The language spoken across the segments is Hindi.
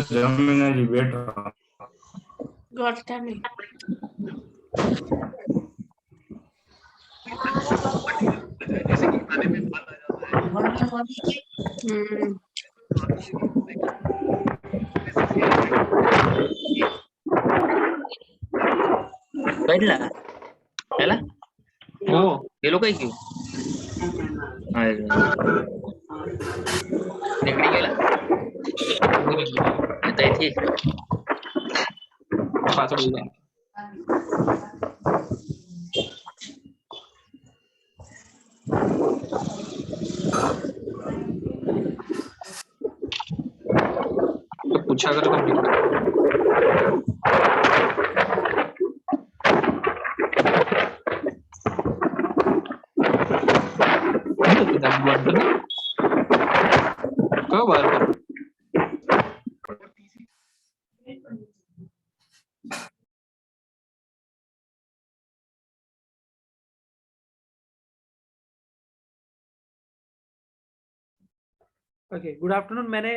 जमीन जी बैठा बैठला त्याला हो गेलो काय घेऊ तिकडे गेला आता इथे तो पूछा कर कब बार ओके, गुड आफ्टरनून। मैंने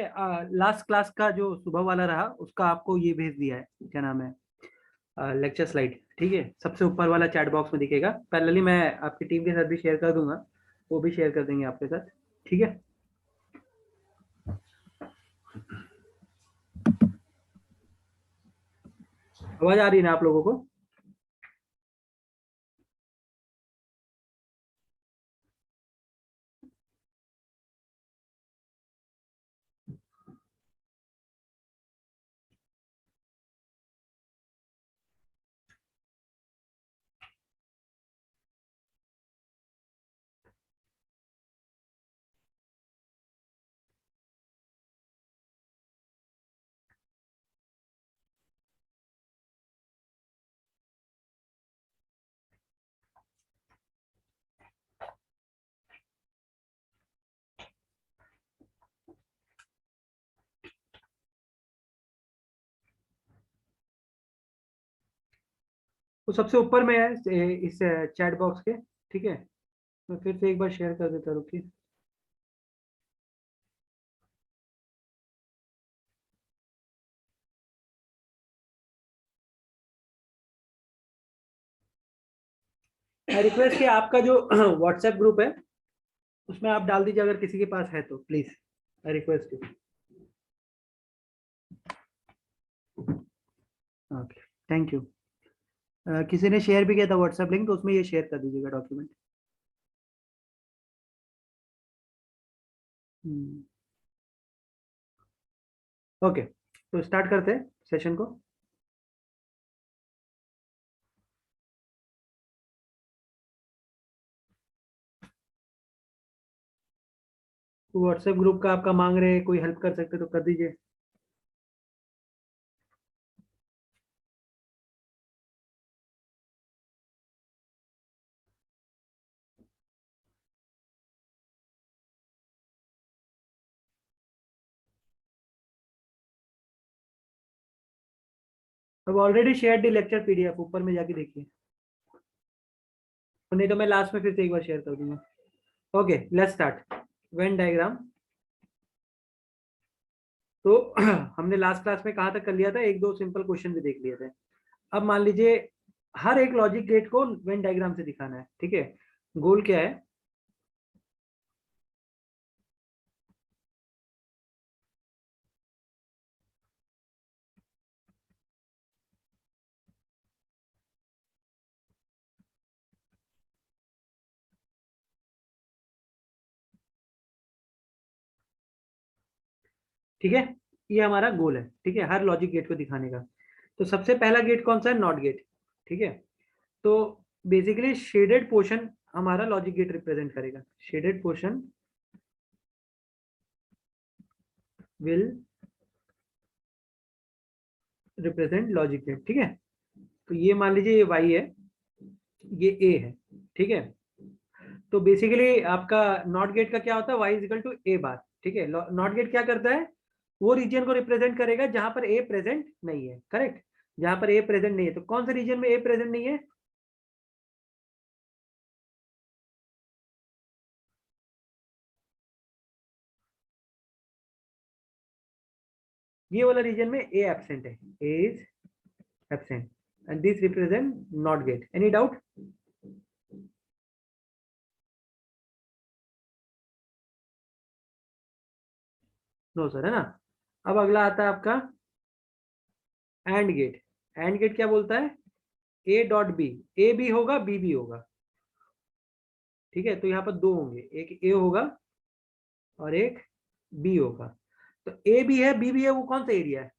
लास्ट क्लास का जो सुबह वाला रहा उसका आपको ये भेज दिया है, क्या नाम है, लेक्चर स्लाइड। ठीक है, सबसे ऊपर वाला चैट बॉक्स में दिखेगा। पैरेलली मैं आपकी टीम के साथ भी शेयर कर दूंगा, वो भी शेयर कर देंगे आपके साथ। ठीक है, आवाज आ रही है ना आप लोगों को? तो सबसे ऊपर में है इस चैट बॉक्स के। ठीक है, मैं फिर से एक बार शेयर कर देता, रुकिए। मैं रिक्वेस्ट कि आपका जो व्हाट्सएप ग्रुप है उसमें आप डाल दीजिए, अगर किसी के पास है तो please, I request you. Okay, thank you. किसी ने शेयर भी किया था व्हाट्सएप लिंक, तो उसमें ये शेयर कर दीजिएगा डॉक्यूमेंट। ओके, तो स्टार्ट करते हैं सेशन को। व्हाट्सएप ग्रुप का आपका मांग रहे हैं, कोई हेल्प कर सकते तो कर दीजिए। अब ऑलरेडी शेयर दी लेक्चर पीडीएफ, ऊपर में जाके देखिए, नहीं तो मैं लास्ट में फिर से एक बार शेयर कर दूंगा। Okay, let's start. Venn diagram. तो हमने लास्ट क्लास में कहाँ तक कर लिया था, एक दो सिंपल क्वेश्चन भी देख लिए थे। अब मान लीजिए हर एक लॉजिक गेट को वेन डायग्राम से दिखाना है। ठीक है, गोल क्या है? ठीक है, ये हमारा गोल है। ठीक है, हर लॉजिक गेट को दिखाने का। तो सबसे पहला गेट कौन सा है? Not gate. ठीक है, तो बेसिकली शेडेड पोर्शन हमारा लॉजिक गेट रिप्रेजेंट करेगा। Shaded portion will represent logic gate. ठीक है, तो ये मान लीजिए ये y है, ये a है। ठीक है, तो बेसिकली आपका नॉट गेट का क्या होता है, y इज इक्वल टू ए बार, ठीक है। नॉट गेट क्या करता है, वो रीजन को रिप्रेजेंट करेगा जहां पर ए प्रेजेंट नहीं है, करेक्ट। जहां पर ए प्रेजेंट नहीं है, तो कौन से रीजन में ए प्रेजेंट नहीं है, ये वाला रीजन में ए एब्सेंट है, A is absent and this represent not gate. Any doubt? No sir, है ना। अब अगला आता है आपका एंड गेट। एंड गेट क्या बोलता है, ए डॉट बी, ए भी होगा बी भी होगा, ठीक है। तो यहाँ पर दो होंगे, एक ए होगा और एक बी होगा। तो ए भी है बी भी है, वो कौन सा एरिया है,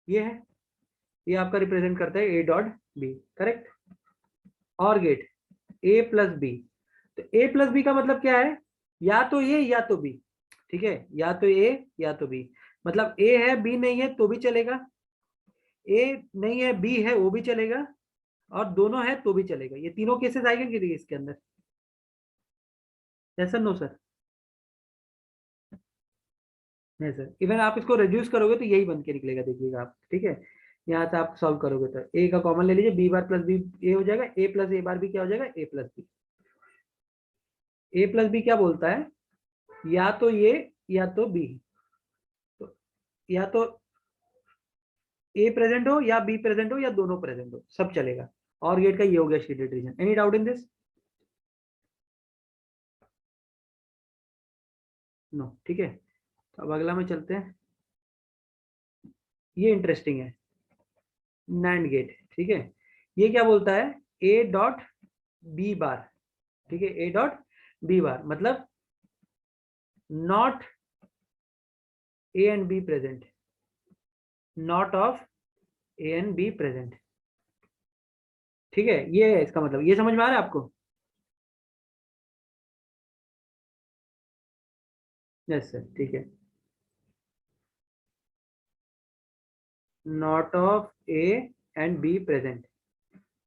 ये है, ये आपका रिप्रेजेंट करता है ए डॉट बी, करेक्ट। और गेट ए प्लस बी, तो ए प्लस बी का मतलब क्या है, या तो ए या तो बी, ठीक है, या तो ए या तो बी। मतलब ए है बी नहीं है तो भी चलेगा, ए नहीं है बी है वो भी चलेगा, और दोनों है तो भी चलेगा। ये तीनों केसेस आएंगे कि इसके अंदर, यस सर नो सर? नहीं सर, इवन आप इसको रिड्यूस करोगे तो यही बन के निकलेगा, देखिएगा आप, ठीक है। यहाँ से आप सॉल्व करोगे तो ए का कॉमन ले लीजिए, बी बार प्लस बी ए हो जाएगा, ए प्लस ए बार भी क्या हो जाएगा, A plus B. A plus B क्या बोलता है, या तो ये या तो बी, तो या तो ए प्रेजेंट हो या बी प्रेजेंट हो या दोनों प्रेजेंट हो, सब चलेगा। और गेट का ये हो गया shaded region. Any doubt in this? No, ठीक है। तो अब अगला में चलते हैं, ये इंटरेस्टिंग है, नैंड गेट, ठीक है। ये क्या बोलता है, ए डॉट बी बार, ठीक है, ए डॉट बी बार मतलब not a and B present, not of A and B present, ठीक है। ये है इसका मतलब, ये समझ में आ रहा है आपको? यस सर, ठीक है, not of A and B present.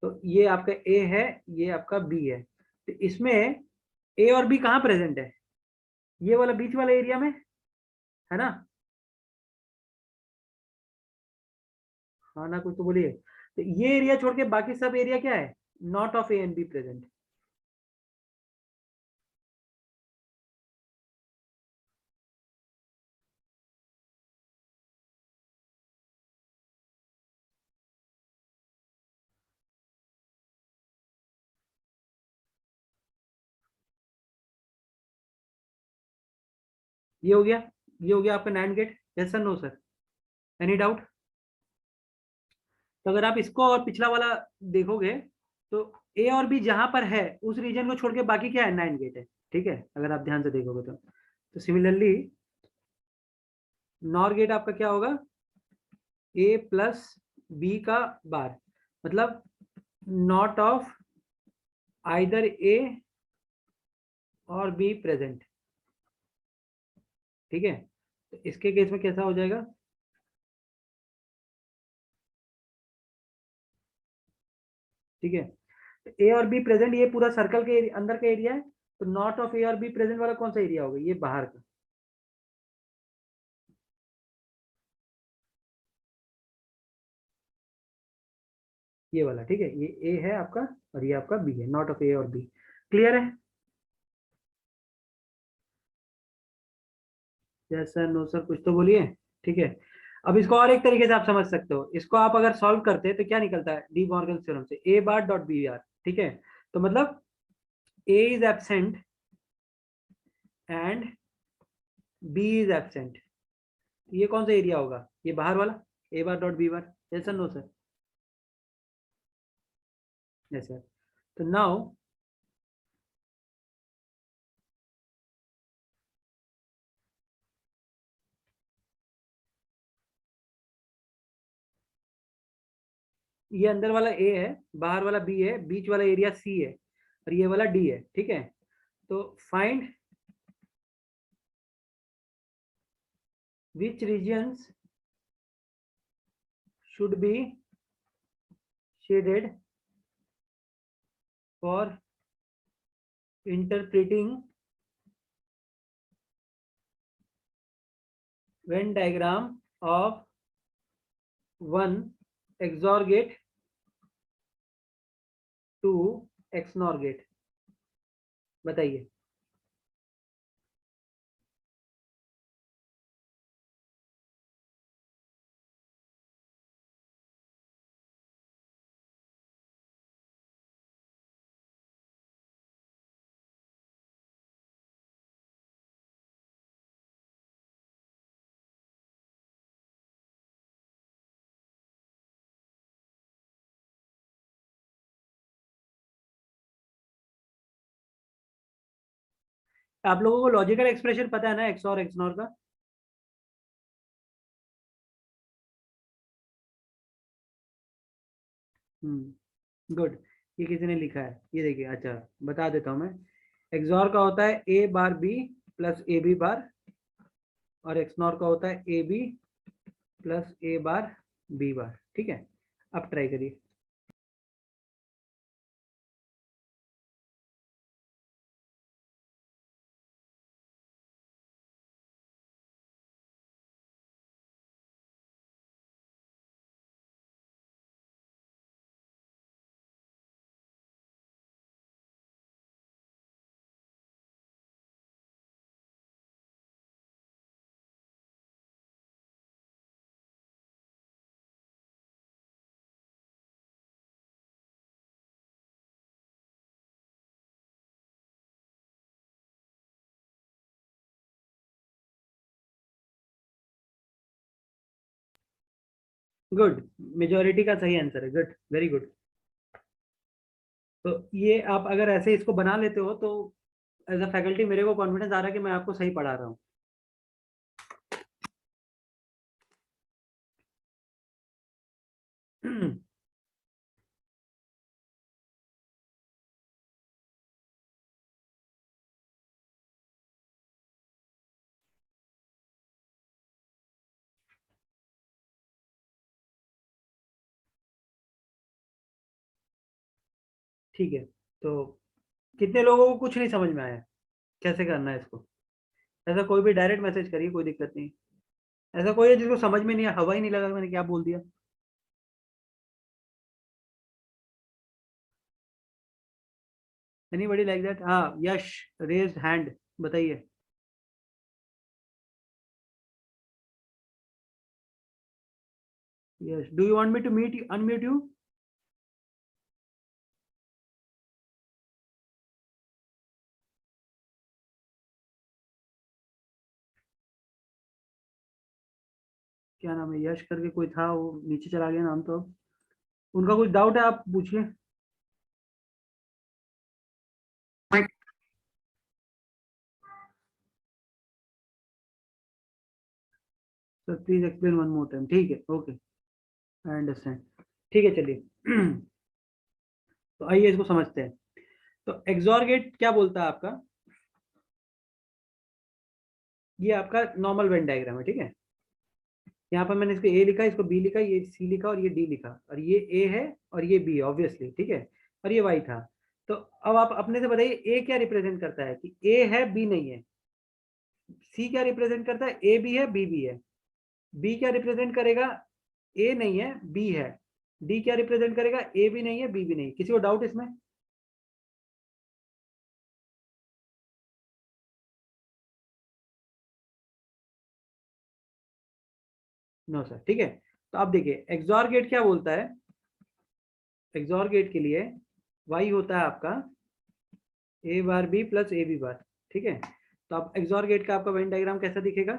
तो ये आपका ए है, ये आपका बी है, तो इसमें ए और बी कहाँ प्रेजेंट है, ये वाला बीच वाला एरिया में, है ना। हाँ ना, कुछ तो बोलिए। तो ये एरिया छोड़ के बाकी सब एरिया क्या है, not of A and B present. ये हो गया, ये हो गया आपका NAND gate, yes sir no sir? Any doubt? तो अगर आप इसको और पिछला वाला देखोगे, तो ए और बी जहां पर है उस रीजन को छोड़ के बाकी क्या है, नैंड गेट है, ठीक है, अगर आप ध्यान से देखोगे तो सिमिलरली नॉर गेट आपका क्या होगा, ए प्लस बी का बार, मतलब नॉट ऑफ आइदर ए और बी प्रेजेंट, ठीक है। तो इसके केस में कैसा हो जाएगा, ठीक है। तो ए और बी प्रेजेंट, ये पूरा सर्कल के अंदर का एरिया है, तो नॉट ऑफ ए और बी प्रेजेंट वाला कौन सा एरिया होगा, ये बाहर का, ये वाला, ठीक है। ये ए है आपका और ये आपका बी है, नॉट ऑफ ए और बी। क्लियर है? यस सर नो सर, कुछ तो बोलिए, ठीक है। अब इसको और एक तरीके से आप समझ सकते हो, इसको आप अगर सॉल्व करते हैं तो क्या निकलता है, डी मॉर्गन थ्योरम से, A bar dot B R, ठीक है। तो मतलब A is absent and B is absent, ये कौन सा एरिया होगा, ये बाहर वाला, A bar dot B bar, yes sir no sir? Yes sir. तो नाउ ये अंदर वाला ए है, बाहर वाला बी है, बीच वाला एरिया सी है और ये वाला डी है, ठीक है। तो find which regions should be shaded for interpreting Venn diagram of one XOR gate to XNOR gate, बताइए। आप लोगों को लॉजिकल एक्सप्रेशन पता है ना XOR XNOR का? गुड। ये किसी ने लिखा है, ये देखिए। अच्छा, बता देता हूँ मैं। XOR का होता है A bar B plus AB बार, और XNOR का होता है AB plus A bar B बार। ठीक है, अब ट्राई करिए। गुड, मेजोरिटी का सही आंसर है। Good, very good. तो ये आप अगर ऐसे इसको बना लेते हो तो एज अ फैकल्टी मेरे को कॉन्फिडेंस आ रहा है कि मैं आपको सही पढ़ा रहा हूँ। ठीक है, तो कितने लोगों को कुछ नहीं समझ में आया कैसे करना है इसको? ऐसा कोई भी डायरेक्ट मैसेज करिए, कोई दिक्कत नहीं। ऐसा कोई है जिसको समझ में नहीं आया, हवा ही नहीं लगा मैंने क्या बोल दिया? Anybody like that? हाँ, यश रेज हैंड, बताइए। Yash, do you want me to meet unmute you? क्या नाम है? यश करके कोई था, वो नीचे चला गया नाम तो। उनका कुछ डाउट है, आप पूछिए। Sir please explain one more time. ठीक है, ओके, आई अंडरस्टैंड। ठीक है, चलिए। तो आइए इसको समझते हैं। तो एक्सॉर गेट क्या बोलता है आपका? ये आपका नॉर्मल वेन डायग्राम है, ठीक है। यहाँ पर मैंने इसको ए लिखा, इसको बी लिखा, ये सी लिखा और ये डी लिखा, और ये ए है और ये बी है ऑब्वियसली, ठीक है। और ये वाई था। तो अब आप अपने से बताइए ए क्या रिप्रेजेंट करता है? कि ए है बी नहीं है। सी क्या रिप्रेजेंट करता है? ए भी है बी भी है। बी क्या रिप्रेजेंट करेगा? ए नहीं है बी है। डी क्या रिप्रेजेंट करेगा? ए भी नहीं है बी भी नहीं। किसी को डाउट इसमें? नो सर, ठीक है। तो आप देखिए एक्सॉर गेट क्या बोलता है। एक्सॉर गेट के लिए वाई होता है आपका A bar B plus A B bar, ठीक है। तो आप एक्सॉर गेट का आपका वेन डायग्राम कैसा दिखेगा?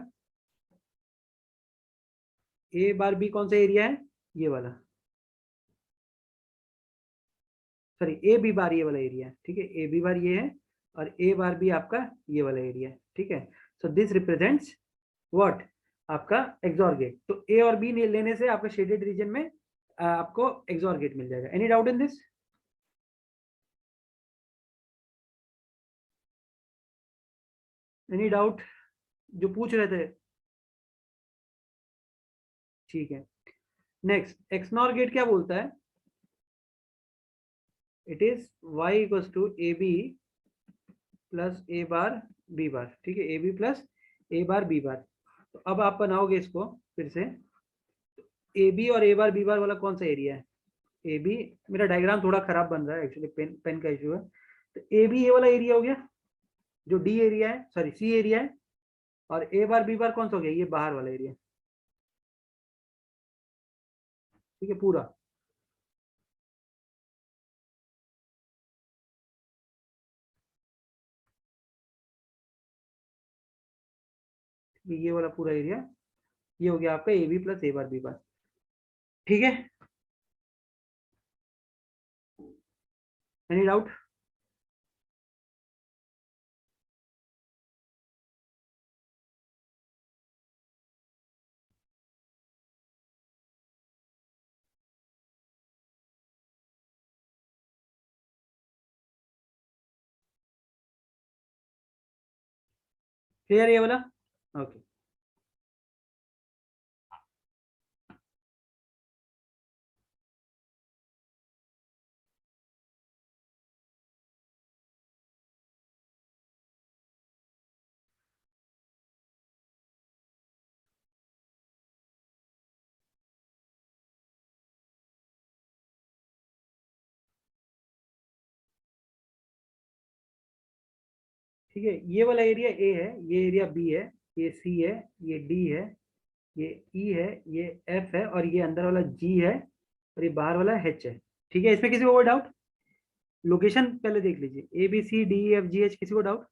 ए बार बी कौन सा एरिया है? ये वाला। सॉरी, ए बी बार ये वाला एरिया है, ठीक है। ए बी बार ये है और ए बार बी आपका ये वाला एरिया है, ठीक है। So this represents what? आपका एक्सॉर गेट। तो ए और बी लेने से आपका शेडेड रीजन में आपको एक्सॉर गेट मिल जाएगा। Any doubt in this? Any doubt जो पूछ रहे थे? ठीक है। नेक्स्ट, एक्सनॉर गेट क्या बोलता है? It is y equals to A B plus A bar B bar, ठीक है, A B plus A bar B bar. तो अब आप बनाओगे इसको फिर से, ए बी और ए बार बी बार वाला कौन सा एरिया है? ए बी, मेरा डायग्राम थोड़ा खराब बन रहा है एक्चुअली, पेन पेन का इशू है। तो ए बी ये वाला एरिया हो गया जो डी एरिया है, सॉरी सी एरिया है, और ए बार बी बार कौन सा हो गया? ये बाहर वाला एरिया, ठीक है पूरा। ये वाला पूरा एरिया, ये हो गया आपका A B plus A bar B bar, ठीक है। Any doubt? क्लियर ये वाला? ओके। ठीक है, ये वाला एरिया ए है, ये एरिया बी है, ये सी है, ये डी है, ये ई है, ये एफ है, और ये अंदर वाला जी है, और ये बाहर वाला एच है। ठीक है, इसमें किसी को कोई डाउट? लोकेशन पहले देख लीजिए, A B C D F G H, किसी को डाउट?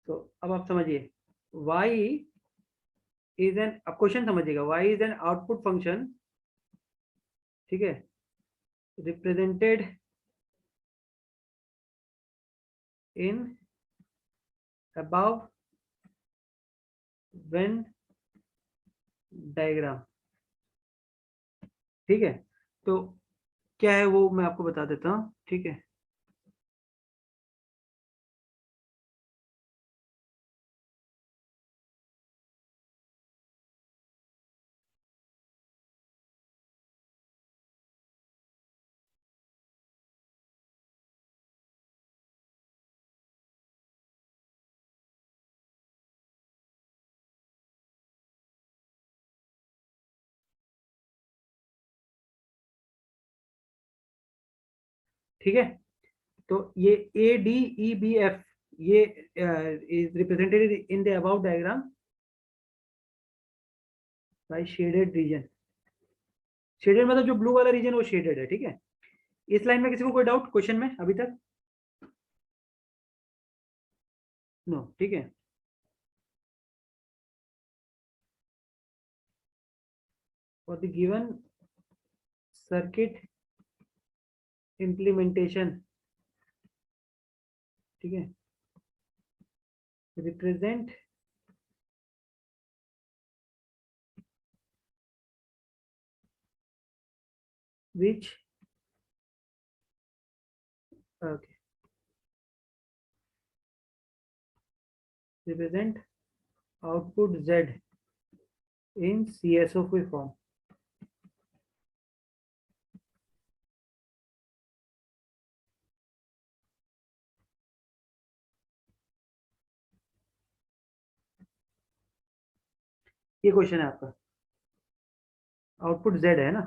तो अब आप समझिए, वाई इज एन, अब क्वेश्चन समझिएगा, Y is N output function, ठीक है, represented in above Venn diagram, ठीक है। तो क्या है वो मैं आपको बता देता हूँ, ठीक है। ठीक है, तो ये A D E B F, ये is represented in the above diagram by shaded region. Shaded मतलब जो ब्लू वाला रीजन वो शेडेड है, ठीक है। इस लाइन में किसी को कोई डाउट क्वेश्चन में अभी तक? नो, ठीक है। For the given circuit implementation, ठीक है, represent which, okay, represent output Z in CSOV form। ये क्वेश्चन है आपका, आउटपुट Z है ना?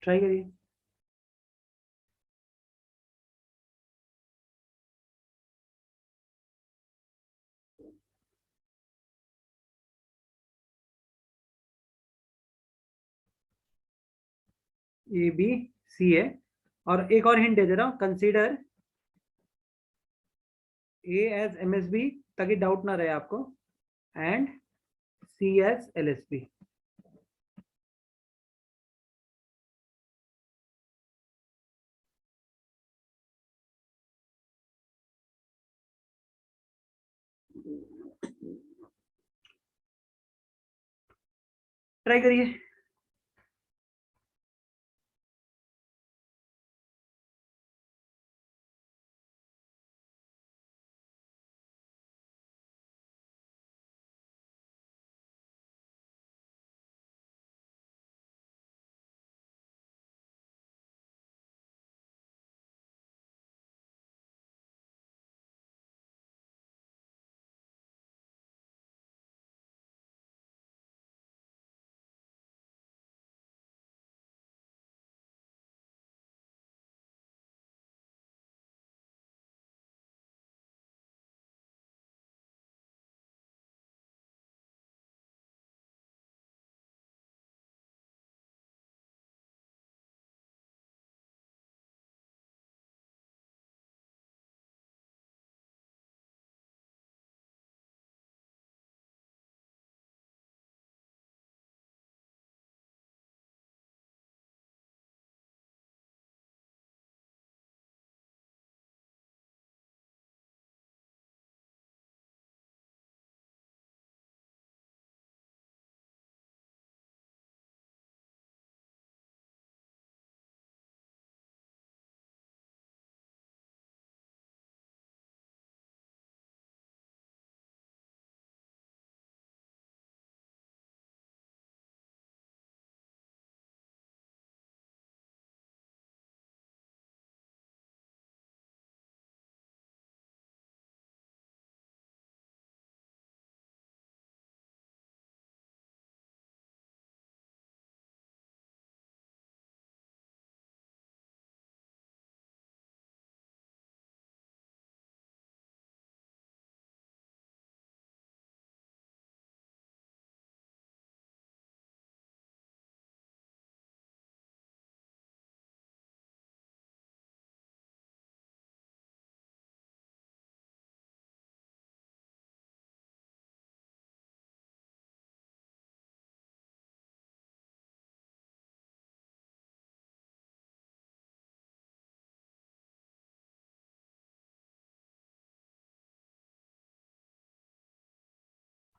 ट्राई करिए। ए बी सी है, और एक और हिंट दे दे रहा हूँ, consider A as M S B, ताकि डाउट ना रहे आपको, and C as L S B. Try करिए।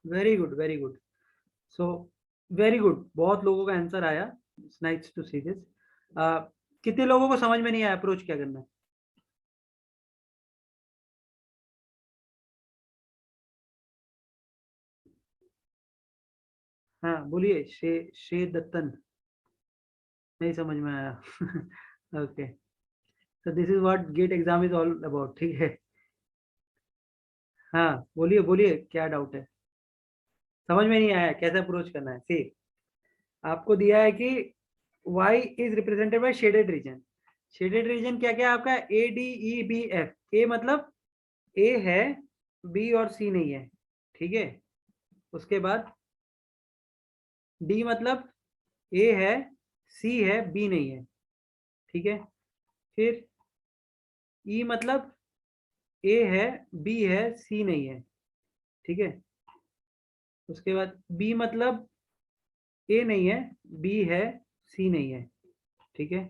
Very good, very good. So very good, बहुत लोगों का आंसर आया। It's nice to see this. कितने लोगों को समझ में नहीं आया अप्रोच क्या करना है? हाँ बोलिए, शे दत्तन। नहीं समझ में आया। Okay, so this is what GATE exam is all about, ठीक है। हाँ बोलिए बोलिए, क्या डाउट है? समझ में नहीं आया कैसे अप्रोच करना है? सी, आपको दिया है कि y is represented by shaded region. Shaded region क्या क्या है आपका? A D E B F. A मतलब ए है, बी और सी नहीं है, ठीक है। उसके बाद डी मतलब ए है, सी है, बी नहीं है, ठीक है। फिर ई मतलब ए है, बी है, सी नहीं है, ठीक है। उसके बाद बी मतलब ए नहीं है, बी है, सी नहीं है, ठीक है।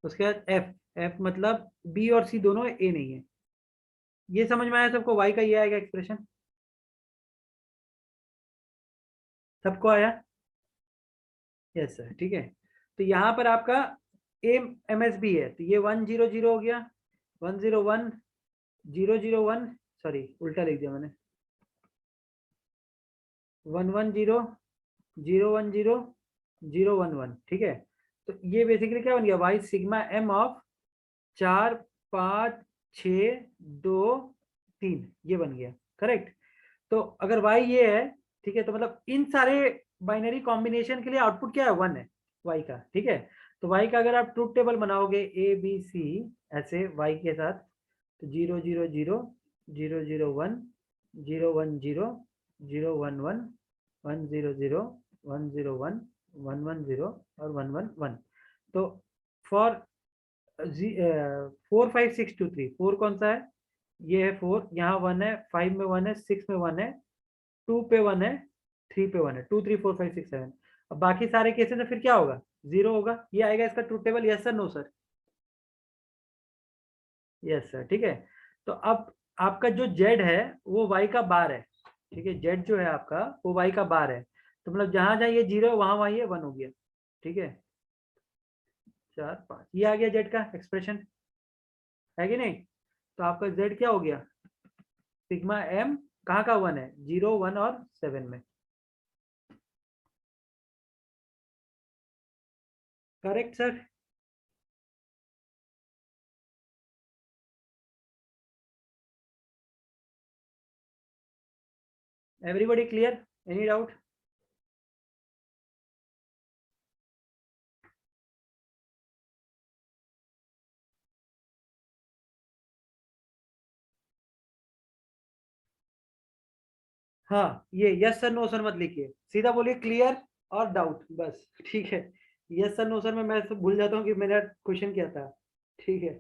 उसके बाद एफ, एफ मतलब बी और सी दोनों है, ए नहीं है। ये समझ में आया सबको? वाई का ये आएगा एक्सप्रेशन, सबको आया? यस सर, ठीक है। तो यहाँ पर आपका एम एस बी है, तो ये 100 हो गया, 101 001, सॉरी उल्टा लिख दिया मैंने, 110 010 011, ठीक है। तो ये बेसिकली क्या बन गया? वाई सिग्मा एम ऑफ 4 5 6 2 3, ये बन गया, करेक्ट। तो अगर y ये है, ठीक है, तो मतलब इन सारे बाइनरी कॉम्बिनेशन के लिए आउटपुट क्या है? 1 है y का, ठीक है। तो y का अगर आप ट्रूथ टेबल बनाओगे ए बी सी ऐसे y के साथ, तो 000 001 010 011 100 101 110 और 111। तो फॉर 4 5 6 2 3, 4 कौन सा है? ये है 4, यहाँ 1 है, 5 में 1 है, 6 में 1 है, 2 पे 1 है, 3 पे 1 है, 2 3 4 5 6 7। अब बाकी सारे केसेस में फिर क्या होगा? 0 होगा। ये आएगा इसका truth table, yes sir no sir? Yes sir, ठीक है। तो अब आपका जो जेड है वो वाई का बार है, ठीक है। जेड जो है आपका वो वाई का बार है, तो मतलब जहां जहां ये 0 वहां वहां ये 1 हो गया, ठीक है। 4 5, ये आ गया जेड का एक्सप्रेशन, है कि नहीं? तो आपका जेड क्या हो गया? सिग्मा एम कहाँ का 1 है? 0 1 और 7 में, correct sir? Everybody clear? Any doubt? हाँ, ये यस सर नो सर मत लिखिए, सीधा बोलिए क्लियर और डाउट, बस, ठीक है। यस सर नो सर में मैं सब भूल जाता हूँ कि मेरा क्वेश्चन क्या था, ठीक है।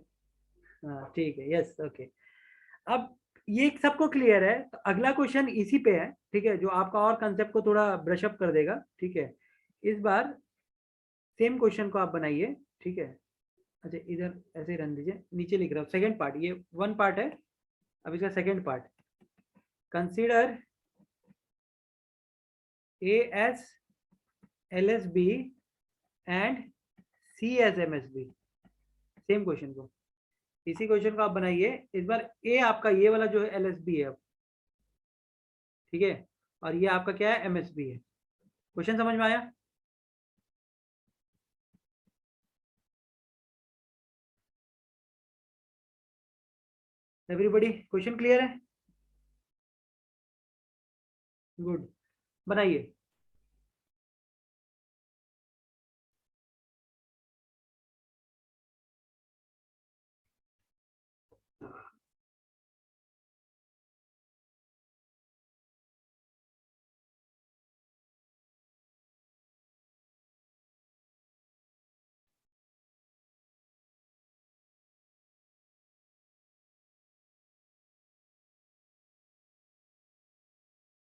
हाँ ठीक है, यस ओके। अब ये सबको क्लियर है, तो अगला क्वेश्चन इसी पे है, ठीक है, जो आपका और कंसेप्ट को थोड़ा ब्रश अप कर देगा, ठीक है। इस बार सेम क्वेश्चन को आप बनाइए, ठीक है। अच्छा इधर ऐसे ही रन दीजिए, नीचे लिख रहा हूँ सेकंड पार्ट, ये वन पार्ट है, अब इसका second part, consider A S L S B and C S M S B. Same question को, इसी क्वेश्चन को आप बनाइए। इस बार ए आपका ये वाला जो है एल एस बी है अब, ठीक है, और ये आपका क्या है? एम एस बी है। क्वेश्चन समझ में आया? एवरीबॉडी क्वेश्चन क्लियर है? गुड, बनाइए।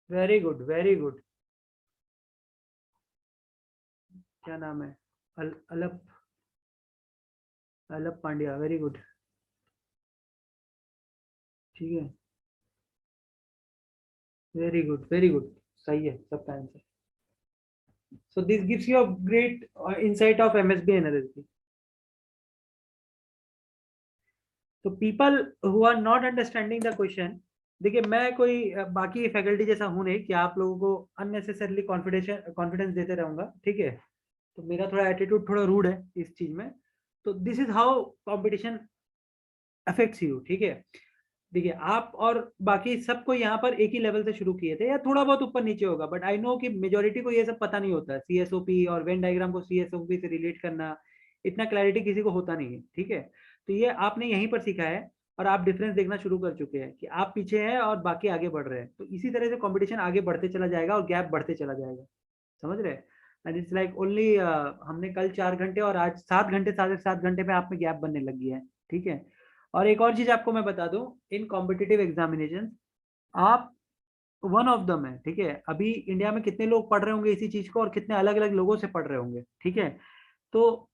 Very good, very good. क्या नाम है? अलप, अलप पांड्या, वेरी गुड, ठीक है। Very good, very good. सही है सबका answer. So this gives you a great insight of MSB and LSB. तो people who are not understanding the question, देखिए मैं कोई बाकी फैकल्टी जैसा हूं नहीं कि आप लोगों को अननेसेसरली कॉन्फिडेंस देते रहूंगा, ठीक है। तो मेरा थोड़ा एटीट्यूड थोड़ा रूड है इस चीज में। तो this is how competition affects you, ठीक है। देखिए आप और बाकी सबको यहाँ पर एक ही लेवल से शुरू किए थे, या थोड़ा बहुत ऊपर नीचे होगा, बट आई नो कि मेजोरिटी को ये सब पता नहीं होता है। सीएसओपी और वेन डायग्राम को सीएसओपी से रिलेट करना इतना क्लैरिटी किसी को होता नहीं है, ठीक है। तो ये आपने यहीं पर सीखा है और आप डिफरेंस देखना शुरू कर चुके हैं कि आप पीछे हैं और बाकी आगे बढ़ रहे हैं। तो इसी तरह से कंपटीशन आगे बढ़ते चला जाएगा और गैप बढ़ते चला जाएगा, समझ रहे हैं। एंड इट्स लाइक ओनली हमने कल 4 घंटे और आज 7 घंटे, 7.5 घंटे में आप में गैप बनने लगी है, ठीक है। और एक और चीज आपको मैं बता दूं, इन कॉम्पिटिटिव एग्जामिनेशन आप वन ऑफ दम है, ठीक है। अभी इंडिया में कितने लोग पढ़ रहे होंगे इसी चीज को और कितने अलग अलग लोगों से पढ़ रहे होंगे, ठीक है। तो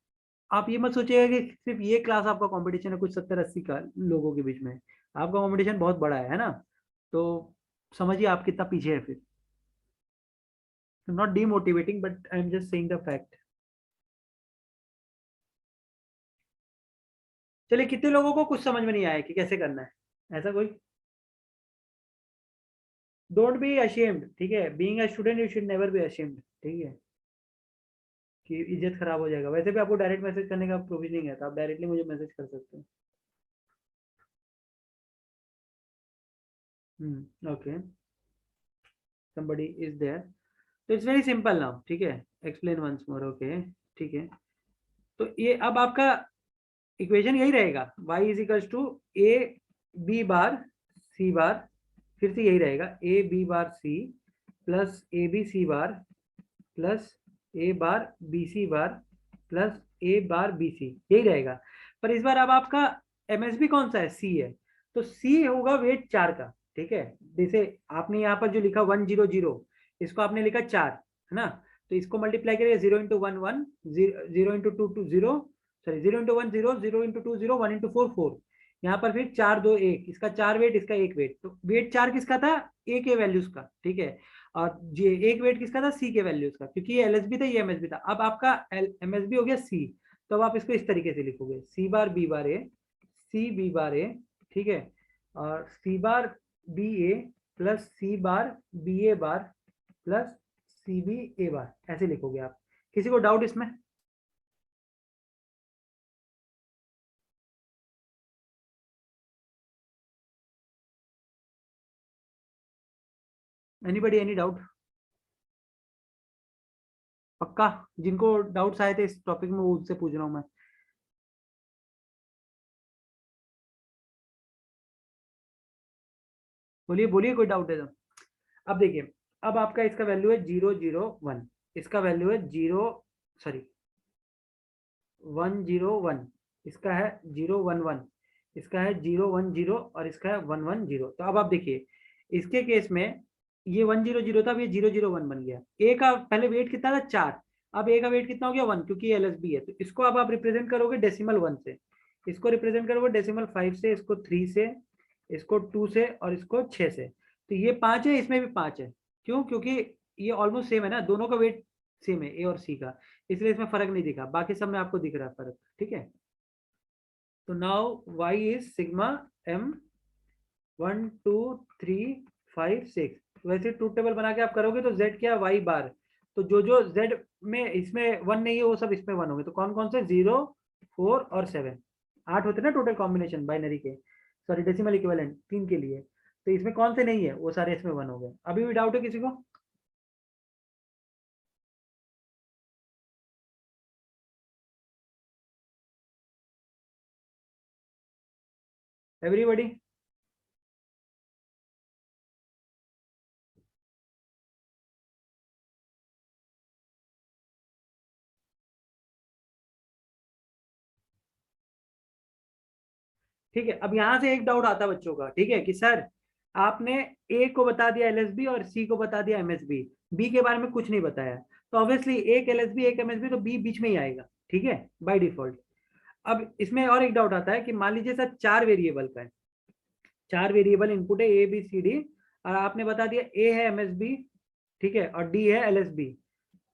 आप ये मत सोचिएगा कि सिर्फ ये क्लास आपका कंपटीशन है कुछ 70-80 का लोगों के बीच में, आपका कंपटीशन बहुत बड़ा है ना। तो समझिए आप कितना पीछे है फिर। Not demotivating but I am just saying the fact. चलिए कितने लोगों को कुछ समझ में नहीं आया कि कैसे करना है, ऐसा कोई? डोंट बी अशेम्ड, ठीक है। Being a student you should never be ashamed, ठीक है, कि इज्जत खराब हो जाएगा। वैसे भी आपको डायरेक्ट मैसेज करने का प्रोविजनिंग है, तो आप डायरेक्टली मुझे मैसेज कर सकते हो। ओके, somebody is there, तो इट्स वेरी सिंपल नाउ, ठीक है। एक्सप्लेन वंस मोर, ओके, ठीक है। तो ये अब आपका इक्वेशन यही रहेगा, y is equals to A B bar C bar, फिर से यही रहेगा A B bar C plus A B C bar plus A bar B C bar plus A bar B C, यही रहेगा। पर इस बार अब आपका एमएसबी कौन सा है? सी है। तो सी होगा वेट 4 का, ठीक है। जैसे आपने यहाँ पर जो लिखा 100, इसको आपने लिखा 4, है ना। तो इसको मल्टीप्लाई करिए 0 into 1 1, 0 into 2 2 0, sorry 0 into 1 0, 0 into 2 0, 1 into 4 4। यहाँ पर फिर 4 2 1, इसका 4 वेट, इसका 1 वेट। तो वेट 4 किसका था? ए के वैल्यूज का, ठीक है। और ये एक वेट किसका था? सी के वैल्यूज का, क्योंकि ये एलएसबी था, ये एमएसबी था। अब आपका एमएसबी हो गया सी, तो अब आप इसको इस तरीके से लिखोगे, सी बार बी बार ए, सी बी बार ए, ठीक है। और सी बार बी ए प्लस सी बार बी ए बार प्लस सी बी ए बार, ऐसे लिखोगे आप। किसी को डाउट इसमें? Anybody, any doubt? पक्का? जिनको डाउट्स आए थे इस टॉपिक में वो उससे पूछ रहा हूं मैं। बोलिए बोलिए, कोई डाउट है तो। अब देखिए, अब आपका इसका वैल्यू है 0 0 1, इसका वैल्यू है 0, सॉरी 1 0 1, इसका है 0 1 1, इसका है 0 1 0 और इसका है 1 1 0। तो अब आप देखिए इसके केस में ये 1 0 0 था, अब ये 0 0 1 बन गया। ए का पहले वेट कितना था? 4, अब ए का वेट कितना हो गया? 1, क्योंकि एलएसबी है। तो इसको अब आप रिप्रेजेंट करोगे डेसिमल 1 से, इसको रिप्रेजेंट करोगे डेसिमल 5 से, इसको 3 से, इसको 2 से और इसको 6 से। तो ये 5 है, इसमें भी 5 है। क्यों? क्योंकि ये ऑलमोस्ट सेम है ना, दोनों का वेट सेम है ए और सी का, इसलिए इसमें फर्क नहीं दिखा, बाकी सब में आपको दिख रहा है फर्क, ठीक है। तो now y is sigma m 1 2 3 5 6। वैसे ट्रूथ टेबल बना के आप करोगे तो z क्या? y बार। तो जो जो z में इसमें 1 नहीं है वो सब इसमें 1 होंगे। तो कौन कौन से? 0 4 और 7, 8 होते ना टोटल कॉम्बिनेशन बाइनरी के, सॉरी डेसिमल इक्विवेलेंट 3 के लिए। तो इसमें कौन से नहीं है? वो सारे इसमें 1 हो गए। अभी भी डाउट है किसी को? एवरीबॉडी? ठीक है। अब यहाँ से एक डाउट आता है बच्चों का, ठीक है, कि सर आपने ए को बता दिया एलएसबी और सी को बता दिया एमएसबी, बी के बारे में कुछ नहीं बताया। तो ऑब्वियसली एक एलएसबी एक एमएसबी, तो बी बीच में ही आएगा, ठीक है, बाय डिफॉल्ट। अब इसमें और एक डाउट आता है कि मान लीजिए सर 4 वेरिएबल का है, 4 वेरिएबल इनपुट है ए बी सी डी, और आपने बता दिया ए है एमएसबी, ठीक है, और डी है LSB,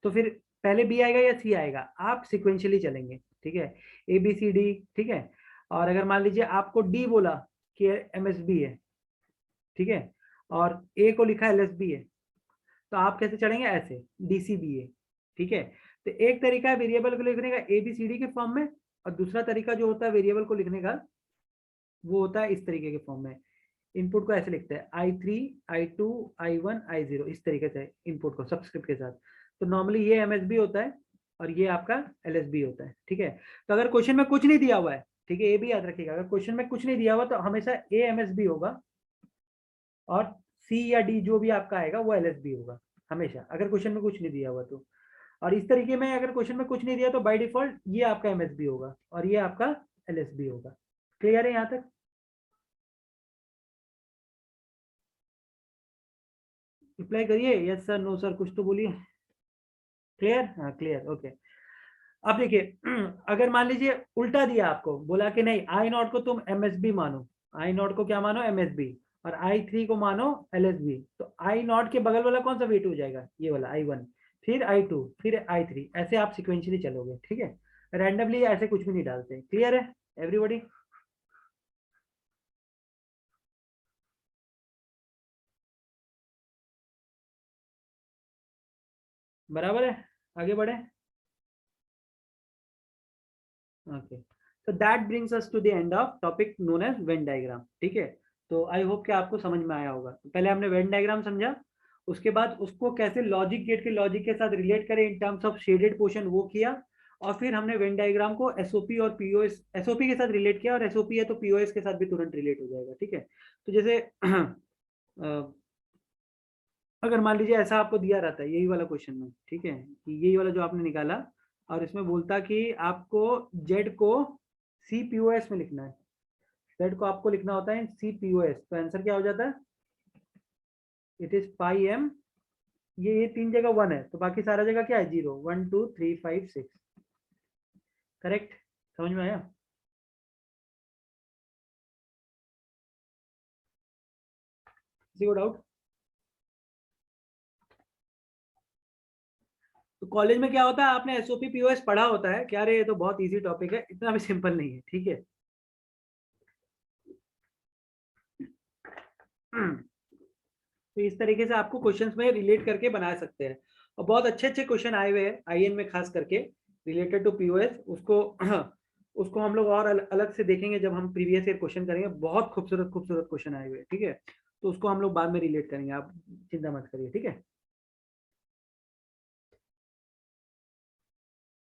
तो फिर पहले बी आएगा या सी आएगा, आप सिक्वेंशियली चलेंगे, ठीक है, ABCD, ठीक है। और अगर मान लीजिए आपको डी बोला कि MSB है, ठीक है, और ए को लिखा LSB है, तो आप कैसे चढ़ेंगे, ऐसे DCBA, ठीक है। तो एक तरीका है वेरिएबल को लिखने का ABCD के फॉर्म में, और दूसरा तरीका जो होता है वेरिएबल को लिखने का वो होता है इस तरीके के फॉर्म में। इनपुट को ऐसे लिखते हैं I3, I2, I1, I0, इस तरीके से इनपुट को सबस्क्रिप्ट के साथ। तो नॉर्मली ये MSB होता है और ये आपका LSB होता है, ठीक है। तो अगर क्वेश्चन में कुछ नहीं दिया हुआ है, ठीक है, ये भी याद रखिएगा, अगर क्वेश्चन में कुछ नहीं दिया हुआ तो हमेशा A MSB होगा और C या D जो भी आपका आएगा वो LSB होगा हमेशा, अगर क्वेश्चन में कुछ नहीं दिया हुआ तो। और इस तरीके में अगर क्वेश्चन में कुछ नहीं दिया तो बाय डिफॉल्ट ये आपका MSB होगा और ये आपका LSB होगा। क्लियर है यहाँ तक? रिप्लाई करिए, यस सर, नो सर, कुछ तो बोलिए। क्लियर? हाँ क्लियर, ओके। अब देखिए अगर मान लीजिए उल्टा दिया आपको, बोला कि नहीं I0 को तुम MSB मानो, I0 को क्या मानो, MSB, और I3 को मानो LSB, तो I0 के बगल वाला कौन सा वेट हो जाएगा, ये वाला I1, फिर I2, फिर I3, ऐसे आप सिक्वेंशियली चलोगे, ठीक है, रैंडमली ऐसे कुछ भी नहीं डालते। क्लियर है एवरीबॉडी? बराबर है, आगे बढ़े। Okay, so that brings us to the end of topic known as Venn diagram, ठीक है। तो आई होप कि आपको समझ में आया होगा। तो पहले हमने Venn diagram समझा, उसके बाद उसको कैसे लॉजिक गेट के लॉजिक के साथ रिलेट करें in terms of shaded portion वो किया, और फिर हमने Venn diagram को SOP और POS, SOP के साथ रिलेट किया, और SOP है तो POS के साथ भी तुरंत रिलेट हो जाएगा, ठीक है। तो जैसे अगर मान लीजिए ऐसा आपको दिया रहता है यही वाला क्वेश्चन में, ठीक है, कि यही वाला जो आपने निकाला, और इसमें बोलता कि आपको Z को CPOS में लिखना है, Z को आपको लिखना होता है CPOS, तो आंसर क्या हो जाता है, इट इज पाई एम, ये तीन जगह 1 है तो बाकी सारा जगह क्या है 0, 1 2 3 5 6, करेक्ट? समझ में आया? किसी को डाउट? तो कॉलेज में क्या होता है, आपने SOP POS पढ़ा होता है क्या, रे ये तो बहुत इजी टॉपिक है, इतना भी सिंपल नहीं है, ठीक है। तो इस तरीके से आपको क्वेश्चंस में रिलेट करके बना सकते हैं, और बहुत अच्छे अच्छे क्वेश्चन आए हुए हैं IN में खास करके रिलेटेड टू POS, उसको उसको हम लोग और अलग से देखेंगे जब हम प्रीवियस ईयर क्वेश्चन करेंगे, बहुत खूबसूरत खूबसूरत क्वेश्चन आए हुए हैं, ठीक है। तो उसको हम लोग बाद में रिलेट करेंगे, आप चिंता मत करिए, ठीक है।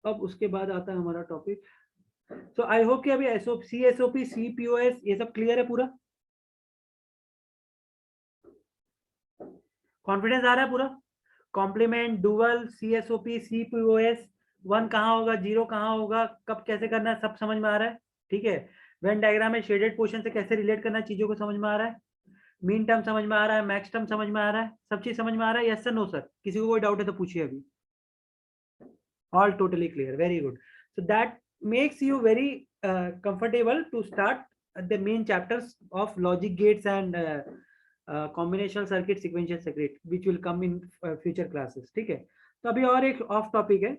अब उसके बाद आता है हमारा टॉपिक। तो आई होप कि अभी SOP CPOS ये सब क्लियर है पूरा, कॉन्फिडेंस आ रहा है पूरा। कॉम्प्लीमेंट, डुअल, CSOP, CPOS, 1 कहाँ होगा, 0 कहाँ होगा, कब कैसे करना है, सब समझ में आ रहा है, ठीक है। वेन डायग्राम में शेडेड पोर्शन से कैसे रिलेट करना है चीजों को समझ में आ रहा है, मीन टर्म समझ में आ रहा है, मैक्स टर्म समझ में आ रहा है, सब चीज समझ में आ रहा है, यस सर नो सर, किसी को कोई डाउट है तो पूछिए अभी। All totally clear, very good. So that makes you very comfortable to start the main chapters of logic gates and combinational circuit, sequential circuit, which will come in future classes, ठीक है। तो अभी और एक ऑफ टॉपिक है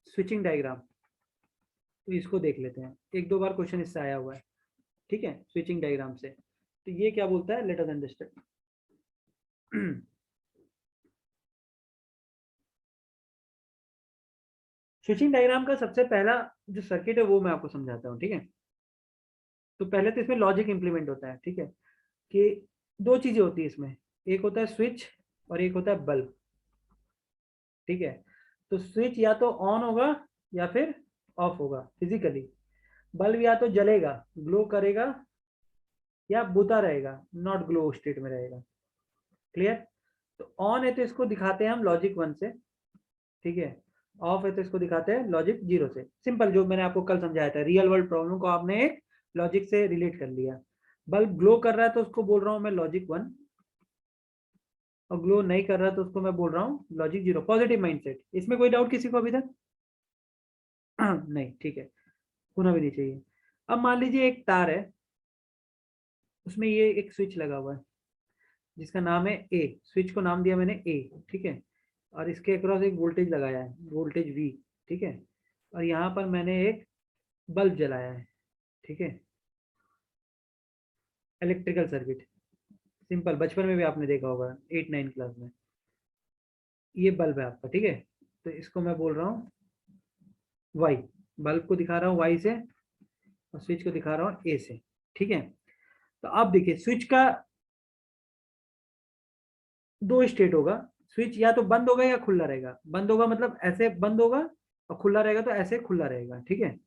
स्विचिंग डायग्राम, तो इसको देख लेते हैं, एक दो बार क्वेश्चन इससे आया हुआ है, ठीक है, स्विचिंग डायग्राम से। तो ये क्या बोलता है, let us understand. Switching diagram का सबसे पहला जो सर्किट है वो मैं आपको समझाता हूँ, ठीक है। तो पहले तो इसमें लॉजिक इंप्लीमेंट होता है, ठीक है, कि दो चीजें होती है इसमें, एक होता है स्विच और एक होता है बल्ब, ठीक है। तो स्विच या तो ऑन होगा या फिर ऑफ होगा फिजिकली, बल्ब या तो जलेगा, ग्लो करेगा, या बुता रहेगा, नॉट ग्लो स्टेट में रहेगा। क्लियर? तो ऑन है तो इसको दिखाते हैं हम लॉजिक 1 से, ठीक है, ऑफ है तो इसको दिखाते हैं लॉजिक 0 से। सिंपल, जो मैंने आपको कल समझाया था, रियल वर्ल्ड प्रॉब्लम को आपने एक लॉजिक से रिलेट कर लिया। बल्ब ग्लो कर रहा है तो उसको बोल रहा हूं मैं लॉजिक 1, और ग्लो नहीं कर रहा तो उसको मैं बोल रहा हूँ लॉजिक 0। पॉजिटिव माइंडसेट, इसमें कोई डाउट किसी को अभी तक? नहीं, ठीक है, होना भी नहीं चाहिए। अब मान लीजिए एक तार है, उसमें ये एक स्विच लगा हुआ है जिसका नाम है ए, स्विच को नाम दिया मैंने ए, ठीक है। और इसके अक्रॉस एक वोल्टेज लगाया है, वोल्टेज V, ठीक है। और यहाँ पर मैंने एक बल्ब जलाया है, ठीक है। इलेक्ट्रिकल सर्किट सिंपल, बचपन में भी आपने देखा होगा 8-9 क्लास में। ये बल्ब है आपका, ठीक है। तो इसको मैं बोल रहा हूँ वाई, बल्ब को दिखा रहा हूँ वाई से और स्विच को दिखा रहा हूँ ए से, ठीक है। तो आप देखिए स्विच का दो स्टेट होगा, स्विच या तो बंद होगा या खुला रहेगा। बंद होगा मतलब ऐसे बंद होगा, और खुला रहेगा तो ऐसे खुला रहेगा, ठीक है।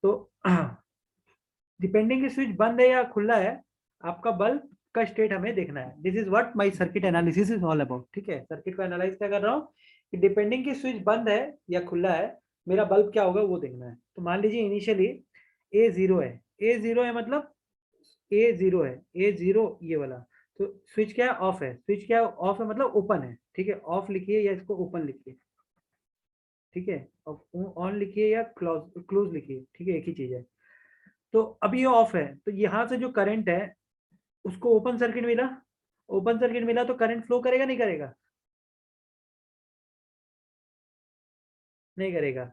तो डिपेंडिंग स्विच बंद है या खुला है, आपका बल्ब का स्टेट हमें देखना है। This is what my circuit analysis is all about, ठीक है। सर्किट को एनालाइज क्या कर रहा हूँ कि डिपेंडिंग की स्विच बंद है या खुला है, मेरा बल्ब क्या होगा वो देखना है। तो मान लीजिए इनिशियली ए जीरो है, ए जीरो है मतलब ए जीरो है, ए जीरो ये वाला। तो स्विच क्या है, ऑफ है। स्विच क्या ऑफ है मतलब ओपन है, ठीक है। ऑफ लिखिए या इसको ओपन लिखिए, ठीक है। ऑन लिखिए या क्लोज क्लोज लिखिए, ठीक है, एक ही चीज है। तो अब ये ऑफ है, तो यहाँ से जो करंट है उसको ओपन सर्किट मिला। ओपन सर्किट मिला तो करंट फ्लो करेगा नहीं करेगा? नहीं करेगा।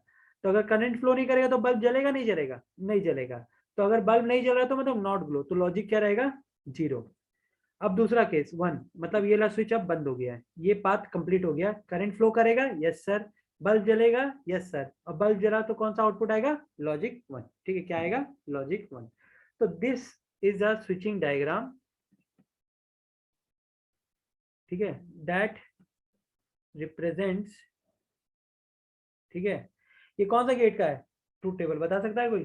तो अगर करंट फ्लो नहीं करेगा तो बल्ब जलेगा नहीं जलेगा? नहीं जलेगा। तो अगर बल्ब नहीं जल रहा तो मतलब नॉट ग्लो, तो लॉजिक क्या रहेगा? जीरो। अब दूसरा केस वन, मतलब ये वाला स्विच अब बंद हो गया है, ये पाथ कंप्लीट हो गया। करंट फ्लो करेगा? Yes sir. बल्ब जलेगा? Yes sir. और बल्ब जला तो कौन सा आउटपुट आएगा? लॉजिक वन, ठीक है। क्या आएगा? Logic one. तो this is a switching diagram, ठीक है, दैट रिप्रेजेंट्स, ठीक है। ये कौन सा गेट का है? ट्रूथ टेबल बता सकता है कोई?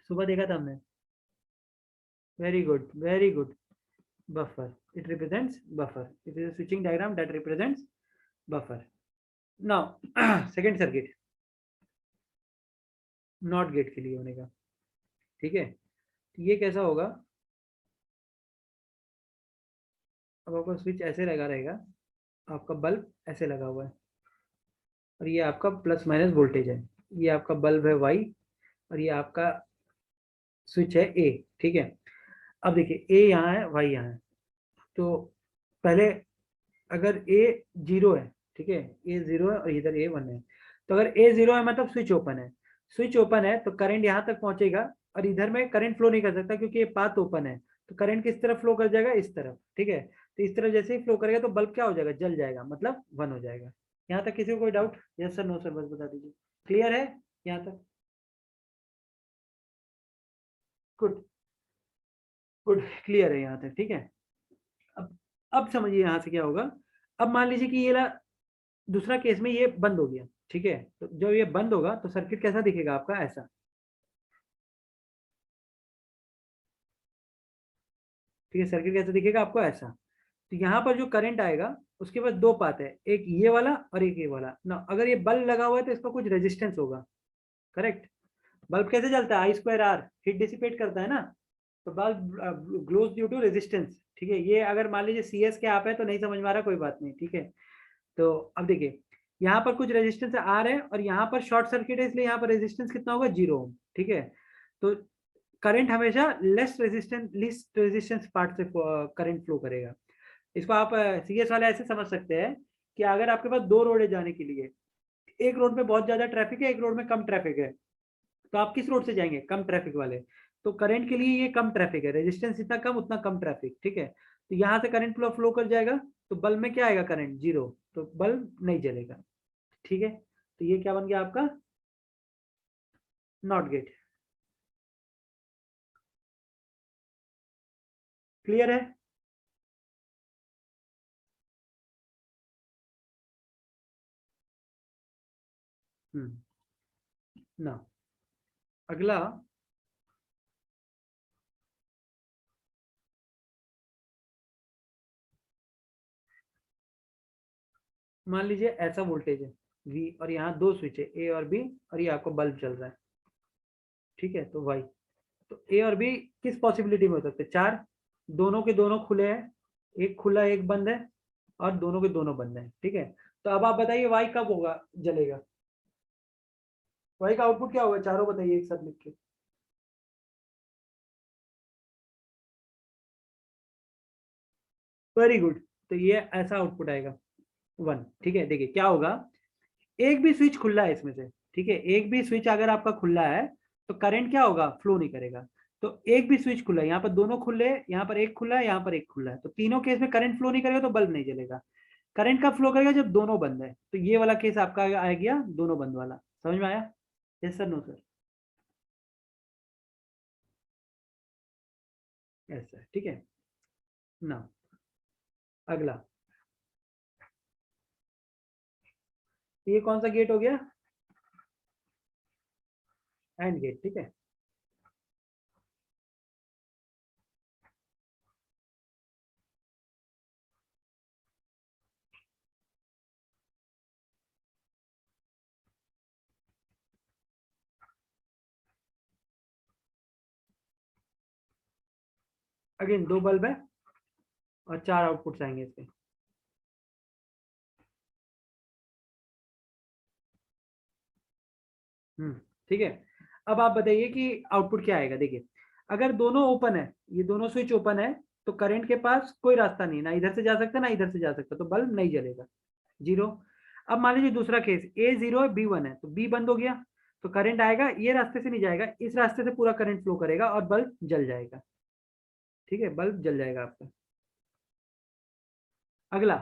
सुबह देखा था हमने। Very good, very good. Buffer, it represents buffer, it is a switching diagram that represents buffer. Now second circuit not gate के लिए होने का, ठीक है। तो ये कैसा होगा? अब आपका स्विच ऐसे लगा रहेगा, आपका बल्ब ऐसे लगा हुआ है, और ये आपका प्लस माइनस वोल्टेज है। ये आपका बल्ब है वाई, और ये आपका स्विच है ए, ठीक है। अब देखिए ए यहाँ है, वाई यहाँ है। तो पहले अगर ए जीरो है, ठीक है, ए जीरो है और इधर ए वन है, तो अगर ए जीरो है मतलब स्विच ओपन है। स्विच ओपन है तो करंट यहाँ तक पहुंचेगा, और इधर में करंट फ्लो नहीं कर सकता क्योंकि ये पाथ ओपन है। तो करंट किस तरफ फ्लो कर जाएगा? इस तरफ, ठीक है। तो इस तरफ जैसे ही फ्लो करेगा तो बल्ब क्या हो जाएगा? जल जाएगा, मतलब वन हो जाएगा। यहाँ तक किसी को कोई doubt? Yes sir, no sir, बस बता दीजिए। क्लियर है यहाँ तक? गुड, गुड, क्लियर है यहाँ तक, ठीक है। अब समझिए यहाँ से क्या होगा। अब मान लीजिए कि ये दूसरा केस में ये बंद हो गया, ठीक है। तो जब ये बंद होगा तो सर्किट कैसा दिखेगा आपका? ऐसा, ठीक है। सर्किट कैसा दिखेगा आपको? ऐसा। तो यहाँ पर जो करंट आएगा उसके बाद दो पाथ है, एक ये वाला और एक ये वाला ना। अगर ये बल्ब लगा हुआ है तो इसका कुछ रेजिस्टेंस होगा, करेक्ट। बल्ब कैसे जलता है? I2R, हीट डिसिपेट करता है ना। तो bulb glows due to resistance, ठीक है। ये अगर मान लीजिए CS के आप है तो नहीं समझ में आ रहा, कोई बात नहीं, ठीक है। तो अब देखिए यहाँ पर कुछ रेजिस्टेंस आ रहे हैं और यहाँ पर शॉर्ट सर्किट है, इसलिए यहाँ पर रेजिस्टेंस कितना होगा? 0 ओम, ठीक है। तो करंट हमेशा लिस्ट रेजिस्टेंस पार्ट से करंट फ्लो करेगा। इसको आप CS वाले ऐसे समझ सकते हैं कि अगर आपके पास दो रोड है जाने के लिए, एक रोड पे बहुत ज्यादा ट्रैफिक है, एक रोड में कम ट्रैफिक है, तो आप किस रोड से जाएंगे? कम ट्रैफिक वाले। तो करंट के लिए ये कम ट्रैफिक है, रेजिस्टेंस जितना कम उतना कम ट्रैफिक, ठीक है। तो यहाँ से करंट फ्लो फ्लो कर जाएगा, तो बल्ब में क्या आएगा? करंट जीरो, तो बल्ब नहीं जलेगा, ठीक है। तो ये क्या बन गया आपका? Not gate. क्लियर है? ना, अगला मान लीजिए ऐसा वोल्टेज है V, और यहाँ दो स्विच है A और B, और ये आपको बल्ब चल रहा है, ठीक है। तो Y, तो A और B किस पॉसिबिलिटी में हो सकते हैं? चार, दोनों के दोनों खुले हैं, एक खुला एक बंद है, और दोनों के दोनों बंद हैं, ठीक है। तो अब आप बताइए Y कब होगा जलेगा? Y का आउटपुट क्या होगा? चारों बताइए एक साथ लिख के। Very good. तो ये ऐसा आउटपुट आएगा 1। ठीक है, देखिए क्या होगा, एक भी स्विच खुला है इसमें से, ठीक है, एक भी स्विच अगर आपका खुला है तो करंट क्या होगा, फ्लो नहीं करेगा। तो एक भी स्विच खुला है, यहाँ पर दोनों खुले, यहाँ पर एक खुला है, यहाँ पर एक खुला है, तो तीनों केस में करंट फ्लो नहीं करेगा तो बल्ब नहीं जलेगा। करंट कब फ्लो करेगा, जब दोनों बंद है। तो ये वाला केस आपका आ गया दोनों बंद वाला। समझ में आया? Yes sir, no sir? Yes sir, ठीक है ना। अगला, ये कौन सा गेट हो गया, एंड गेट, ठीक है। अगेन 2 बल्ब है और 4 आउटपुट्स आएंगे इसके। ठीक है। अब आप बताइए कि आउटपुट क्या आएगा। देखिए, अगर दोनों ओपन है, ये दोनों स्विच ओपन है, तो करंट के पास कोई रास्ता नहीं, ना इधर से जा सकता ना इधर से जा सकता, तो बल्ब नहीं जलेगा, 0। अब मान लीजिए दूसरा केस, ए 0 है, बी 1 है, तो बी बंद हो गया, तो करंट आएगा ये रास्ते से नहीं जाएगा, इस रास्ते से पूरा करंट फ्लो करेगा और बल्ब जल जाएगा। ठीक है, बल्ब जल जाएगा आपका। अगला,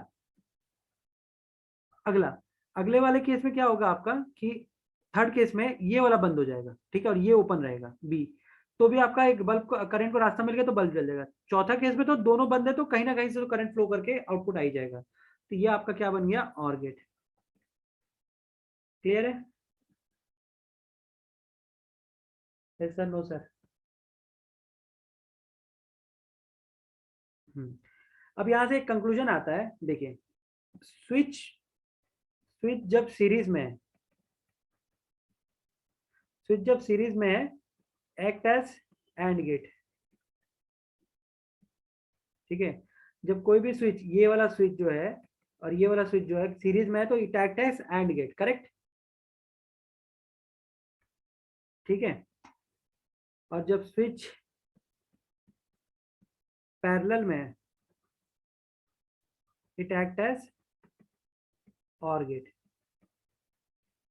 अगला, अगले वाले केस में क्या होगा आपका कि थर्ड केस में ये वाला बंद हो जाएगा, ठीक है, और ये ओपन रहेगा बी, तो भी आपका एक बल्ब को करंट को रास्ता मिल गया तो बल्ब जल जाएगा। चौथा केस में तो दोनों बंद है, तो कहीं ना कहीं से तो करंट फ्लो करके आउटपुट आ ही जाएगा। तो ये आपका क्या बन गया, और गेट। क्लियर है? Yes sir, no sir? अब यहां से एक कंक्लूजन आता है। देखिए, स्विच स्विच जब सीरीज में है, स्विच जब सीरीज में है, एक्ट एज एंड गेट। ठीक है, जब कोई भी स्विच, ये वाला स्विच जो है और ये वाला स्विच जो है सीरीज में है, तो it act as and gate, correct? ठीक है, और जब स्विच पैरेलल में है, it act as or gate.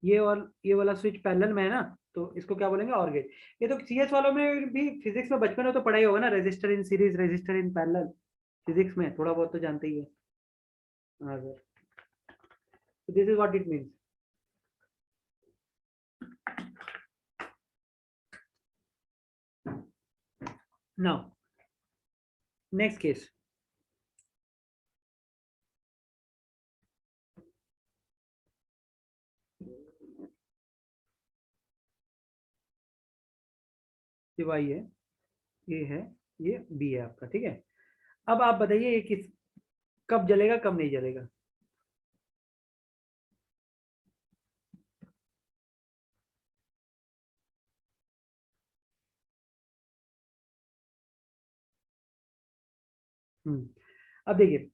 ये और ये वाला स्विच पैरेलल में है ना, तो इसको क्या बोलेंगे, और गेट। ये तो सीएस वालों में भी, फिजिक्स में बचपन में तो पढ़ाई होगा ना, resistor in series, resistor in parallel, physics में थोड़ा बहुत तो जानते ही है। हाँ sir, so this is what it means. Now, next case. ये y है, ये है, ये b है आपका, ठीक है। अब आप बताइए ये किस, कब जलेगा कब नहीं जलेगा। अब देखिए,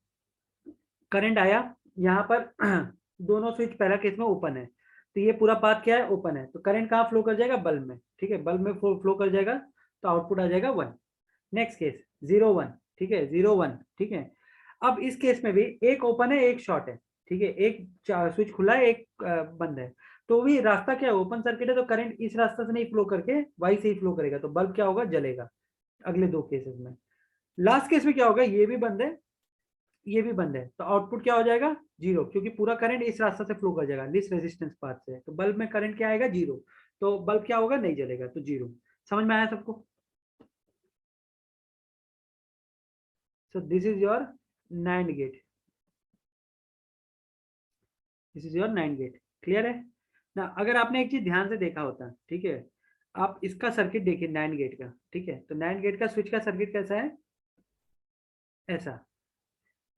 करंट आया यहाँ पर दोनों स्विच पहला केस में ओपन है, तो ये पूरा पाथ क्या है, ओपन है, तो करंट कहाँ फ्लो कर जाएगा, बल्ब में। ठीक है, बल्ब में फ्लो कर जाएगा, तो आउटपुट आ जाएगा 1। नेक्स्ट केस 0 1, ठीक है, 0 1, ठीक है। अब इस केस में भी एक ओपन है एक शॉर्ट है, ठीक है, एक स्विच खुला है एक बंद है, तो भी रास्ता क्या है, ओपन सर्किट है, तो करंट इस रास्ते से नहीं फ्लो करके वाई से ही फ्लो करेगा, तो बल्ब क्या होगा, जलेगा। अगले 2 केसेस में। लास्ट केस में क्या होगा, ये भी बंद है ये भी बंद है, तो आउटपुट क्या हो जाएगा, 0, क्योंकि पूरा करंट इस रास्ते से फ्लो कर जाएगा, लिस्ट रेजिस्टेंस पाथ से, तो बल्ब में करंट क्या आएगा, 0, तो बल्ब क्या होगा, नहीं जलेगा, तो 0। समझ में आया सबको? So this is your NAND gate, this is your NAND gate. Clear है ना? अगर आपने एक चीज ध्यान से देखा होता, ठीक है, आप इसका सर्किट देखिए नाइंड गेट का, ठीक है, तो नाइंड गेट का स्विच का सर्किट कैसा है, ऐसा,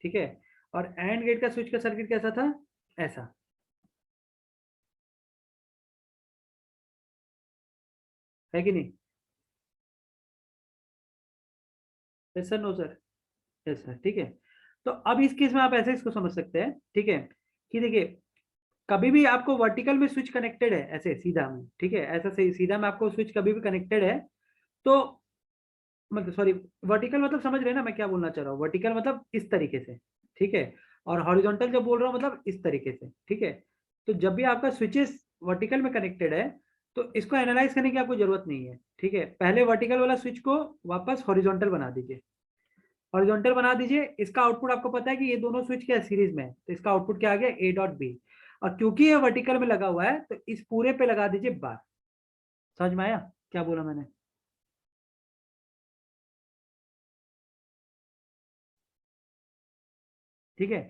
ठीक है, और एंड गेट का स्विच का सर्किट कैसा था, ऐसा। है कि नहीं? Yes sir, no sir? Yes sir, ठीक है। तो अब इस केस में आप ऐसे इसको समझ सकते हैं, ठीक है, कि देखिए, कभी भी आपको वर्टिकल में स्विच कनेक्टेड है ऐसे सीधा में, ठीक है, ऐसा सीधा में आपको स्विच कभी भी कनेक्टेड है, तो मतलब सॉरी, वर्टिकल मतलब समझ रहे हैं ना मैं क्या बोलना चाह रहा हूँ, वर्टिकल मतलब इस तरीके से, ठीक है, और हॉरिजॉन्टल जब बोल रहा हूँ मतलब इस तरीके से, ठीक है। तो जब भी आपका स्विचेस वर्टिकल में कनेक्टेड है तो इसको एनालाइज करने की आपको जरूरत नहीं है, ठीक है। पहले वर्टिकल वाला स्विच को वापस हॉरिजॉन्टल बना दीजिए, हॉरिजॉन्टल बना दीजिए। इसका आउटपुट आपको पता है कि ये दोनों स्विच क्या सीरीज में है, तो इसका आउटपुट क्या आ गया, ए डॉट बी। और क्योंकि ये वर्टिकल में लगा हुआ है तो इस पूरे पे लगा दीजिए बार। समझ में आया क्या बोला मैंने? ठीक है।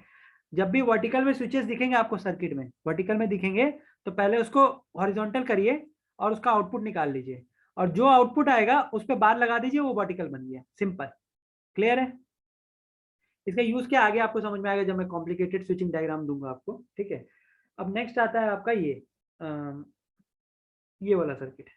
जब भी वर्टिकल में स्विचेस दिखेंगे आपको सर्किट में, वर्टिकल में दिखेंगे, तो पहले उसको हॉरिजॉन्टल करिए और उसका आउटपुट निकाल लीजिए, और जो आउटपुट आएगा उस पर बार लगा दीजिए, वो वर्टिकल बन गया, सिंपल। क्लियर है? इसका यूज क्या आगे आपको समझ में आएगा जब मैं कॉम्प्लिकेटेड स्विचिंग डायग्राम दूंगा आपको, ठीक है। अब नेक्स्ट आता है आपका ये वाला सर्किट।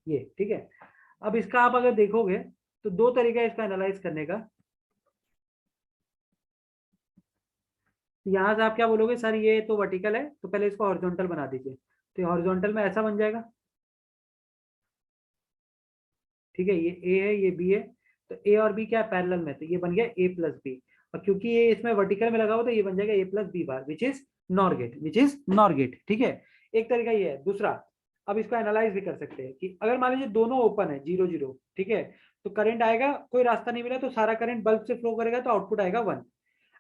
ये ठीक है। अब इसका आप अगर देखोगे तो दो तरीका है इसका एनालाइज करने का। यहाँ से आप क्या बोलोगे, सर ये तो वर्टिकल है तो पहले इसको हॉरिजॉन्टल बना दीजिए, तो हॉरिजॉन्टल में ऐसा बन जाएगा, ठीक है। ये ए है, ये बी है, तो ए और बी क्या है, पैरेलल में, तो ये बन गया ए प्लस बी। और क्योंकि ये इसमें वर्टिकल में लगा हुआ तो ये बन जाएगा A plus B bar, which is NOR gate, which is NOR gate, ठीक है। एक तरीका ये है। दूसरा, अब इसको एनालाइज भी कर सकते हैं कि अगर मान लीजिए दोनों ओपन है, 0 0, ठीक है, तो करंट आएगा, कोई रास्ता नहीं मिला तो सारा करंट बल्ब से फ्लो करेगा, तो आउटपुट आएगा 1।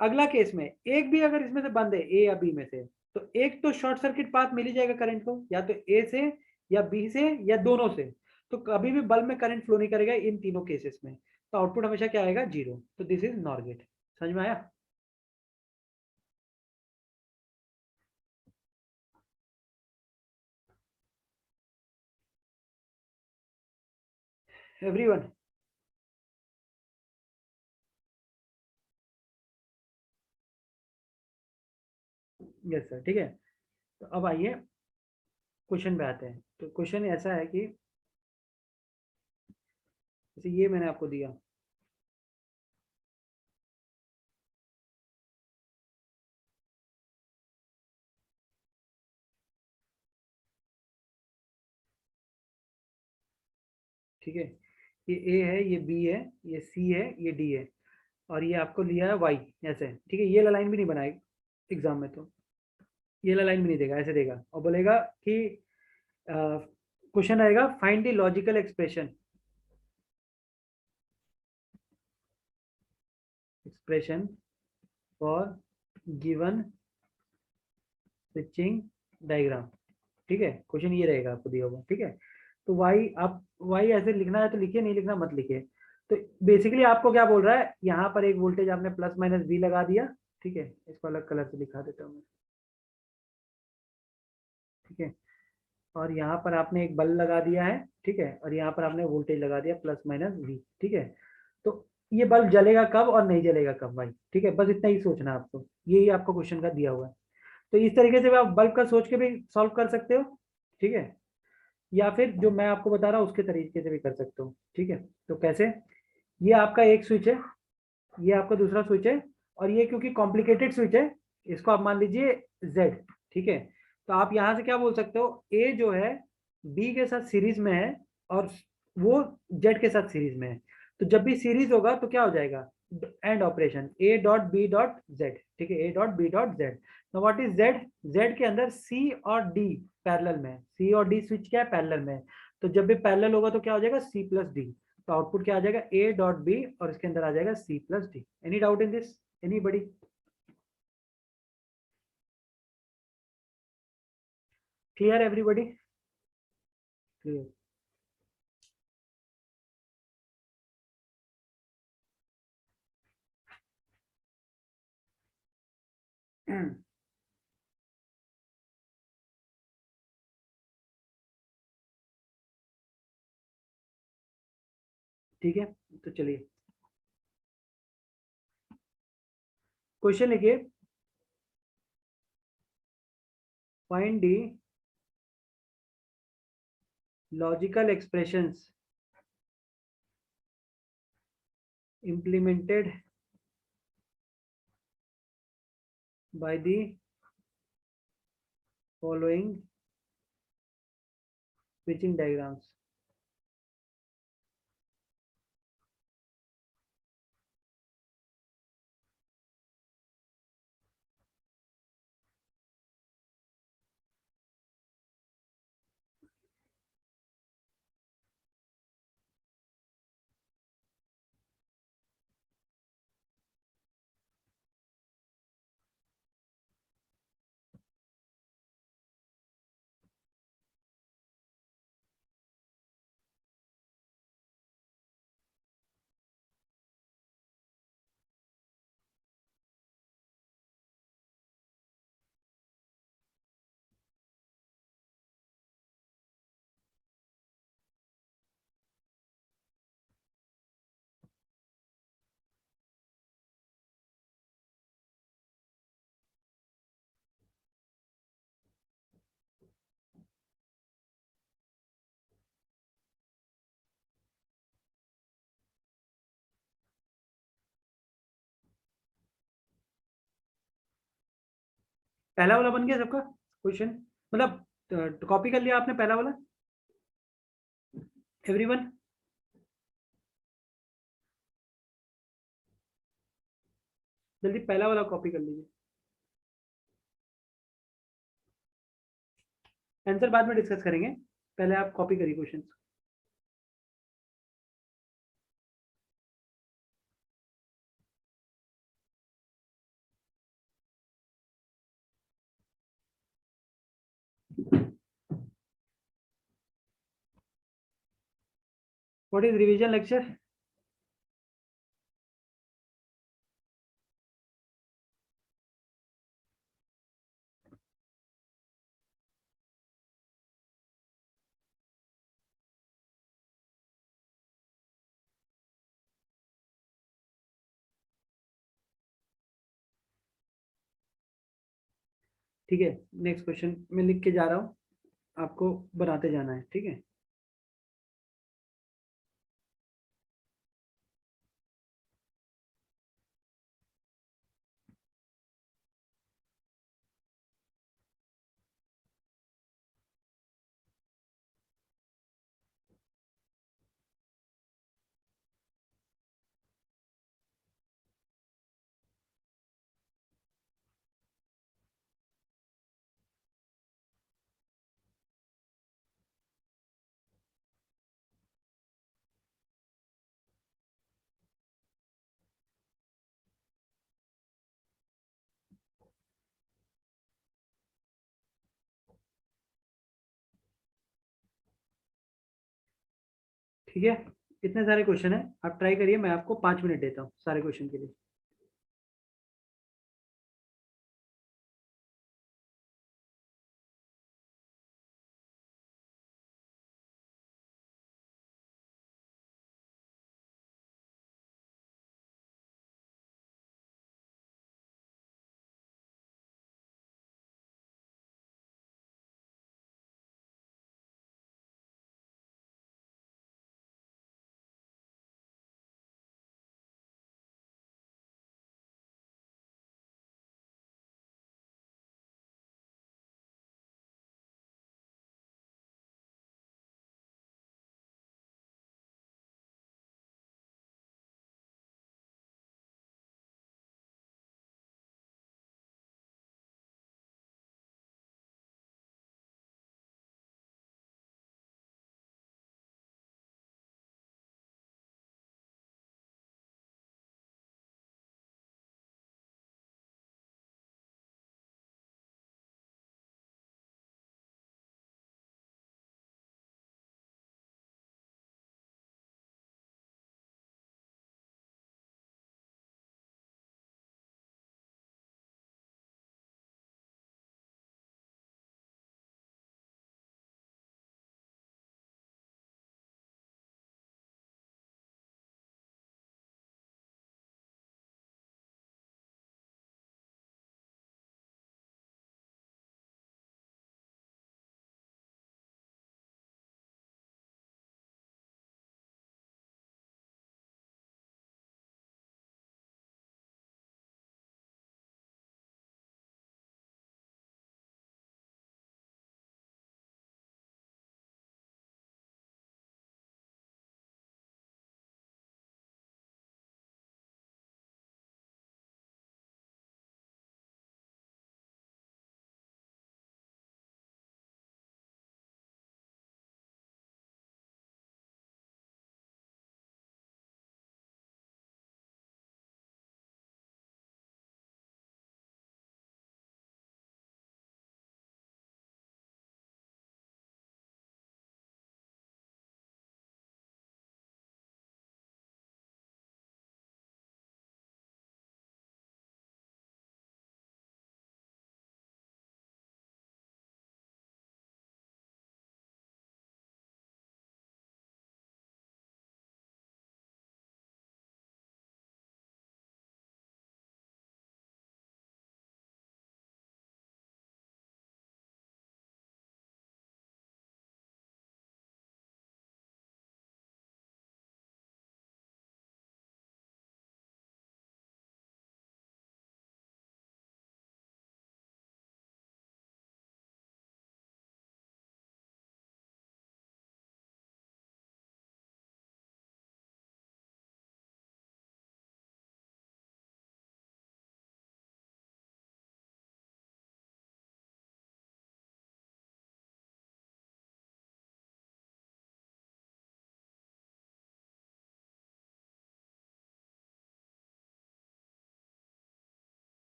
अगला केस में एक भी अगर इसमें से बंद है, ए या बी में से, तो एक तो शॉर्ट सर्किट पाथ मिल ही जाएगा करंट को, या तो ए से या बी से या दोनों से। तो कभी भी बल्ब में करंट फ्लो नहीं करेगा इन तीनों केसेस में, तो आउटपुट हमेशा क्या आएगा, 0। तो दिस इज नॉर गेट। समझ में आया? एवरीवन? यस सर, ठीक है। तो अब आइए क्वेश्चन पे आते हैं। तो क्वेश्चन ऐसा है कि जैसे ये मैंने आपको दिया, ठीक है, ये ए है, ये बी है, ये सी है, ये डी है, और ये आपको लिया है वाई, ऐसे, ठीक है। ये लाइन भी नहीं बनाएगा एग्जाम में, तो ये लाइन भी नहीं देगा, ऐसे देगा और बोलेगा कि क्वेश्चन आएगा, find the logical expression for given switching diagram, ठीक है। क्वेश्चन ये रहेगा आपको दिया हुआ, ठीक है। तो वाई, आप वाई ऐसे लिखना है तो लिखिए, नहीं लिखना मत लिखिए। तो बेसिकली आपको क्या बोल रहा है, यहाँ पर एक वोल्टेज आपने प्लस माइनस वी लगा दिया, ठीक है। इसको अलग कलर से दिखा देता हूँ मैं, ठीक है। और यहाँ पर आपने एक बल्ब लगा दिया है, ठीक है, और यहाँ पर आपने वोल्टेज लगा दिया प्लस माइनस वी, ठीक है। तो ये बल्ब जलेगा कब और नहीं जलेगा कब भाई, ठीक है, बस इतना ही सोचना है आपको, यही आपको क्वेश्चन का दिया हुआ है। तो इस तरीके से भी आप बल्ब का सोच के भी सॉल्व कर सकते हो, ठीक है, या फिर जो मैं आपको बता रहा हूँ उसके तरीके से भी कर सकते हो, ठीक है। तो कैसे, ये आपका एक स्विच है, ये आपका दूसरा स्विच है, और ये क्योंकि कॉम्प्लिकेटेड स्विच है, इसको आप मान लीजिए जेड, ठीक है। तो आप यहाँ से क्या बोल सकते हो, ए जो है बी के साथ सीरीज में है, और वो जेड के साथ सीरीज में है। तो जब भी सीरीज होगा तो क्या हो जाएगा, and operation, A dot B dot Z, ठीक है, A dot B dot Z. तो व्हाट इज जेड, जेड के अंदर सी और डी पैरेलल में, सी और डी स्विच क्या है, पैरेलल में। तो जब भी पैरेलल होगा तो क्या हो जाएगा, सी प्लस डी। तो आउटपुट क्या आ जाएगा, ए डॉट बी, और इसके अंदर आ जाएगा C plus D. Any doubt in this, anybody? Clear everybody? Clear? ठीक है, तो चलिए क्वेश्चन लिखिए, find the logical expressions implemented by the following switching diagrams. पहला वाला बन गया सबका क्वेश्चन, मतलब कॉपी कर लिया आपने पहला वाला एवरीवन? जल्दी पहला वाला कॉपी कर लीजिए, आंसर बाद में डिस्कस करेंगे, पहले आप कॉपी करिए question. What is revision lecture? ठीक है, नेक्स्ट क्वेश्चन मैं लिख के जा रहा हूँ, आपको बनाते जाना है, ठीक है। ठीक है, इतने सारे क्वेश्चन है, आप ट्राई करिए, मैं आपको 5 मिनट देता हूँ सारे क्वेश्चन के लिए।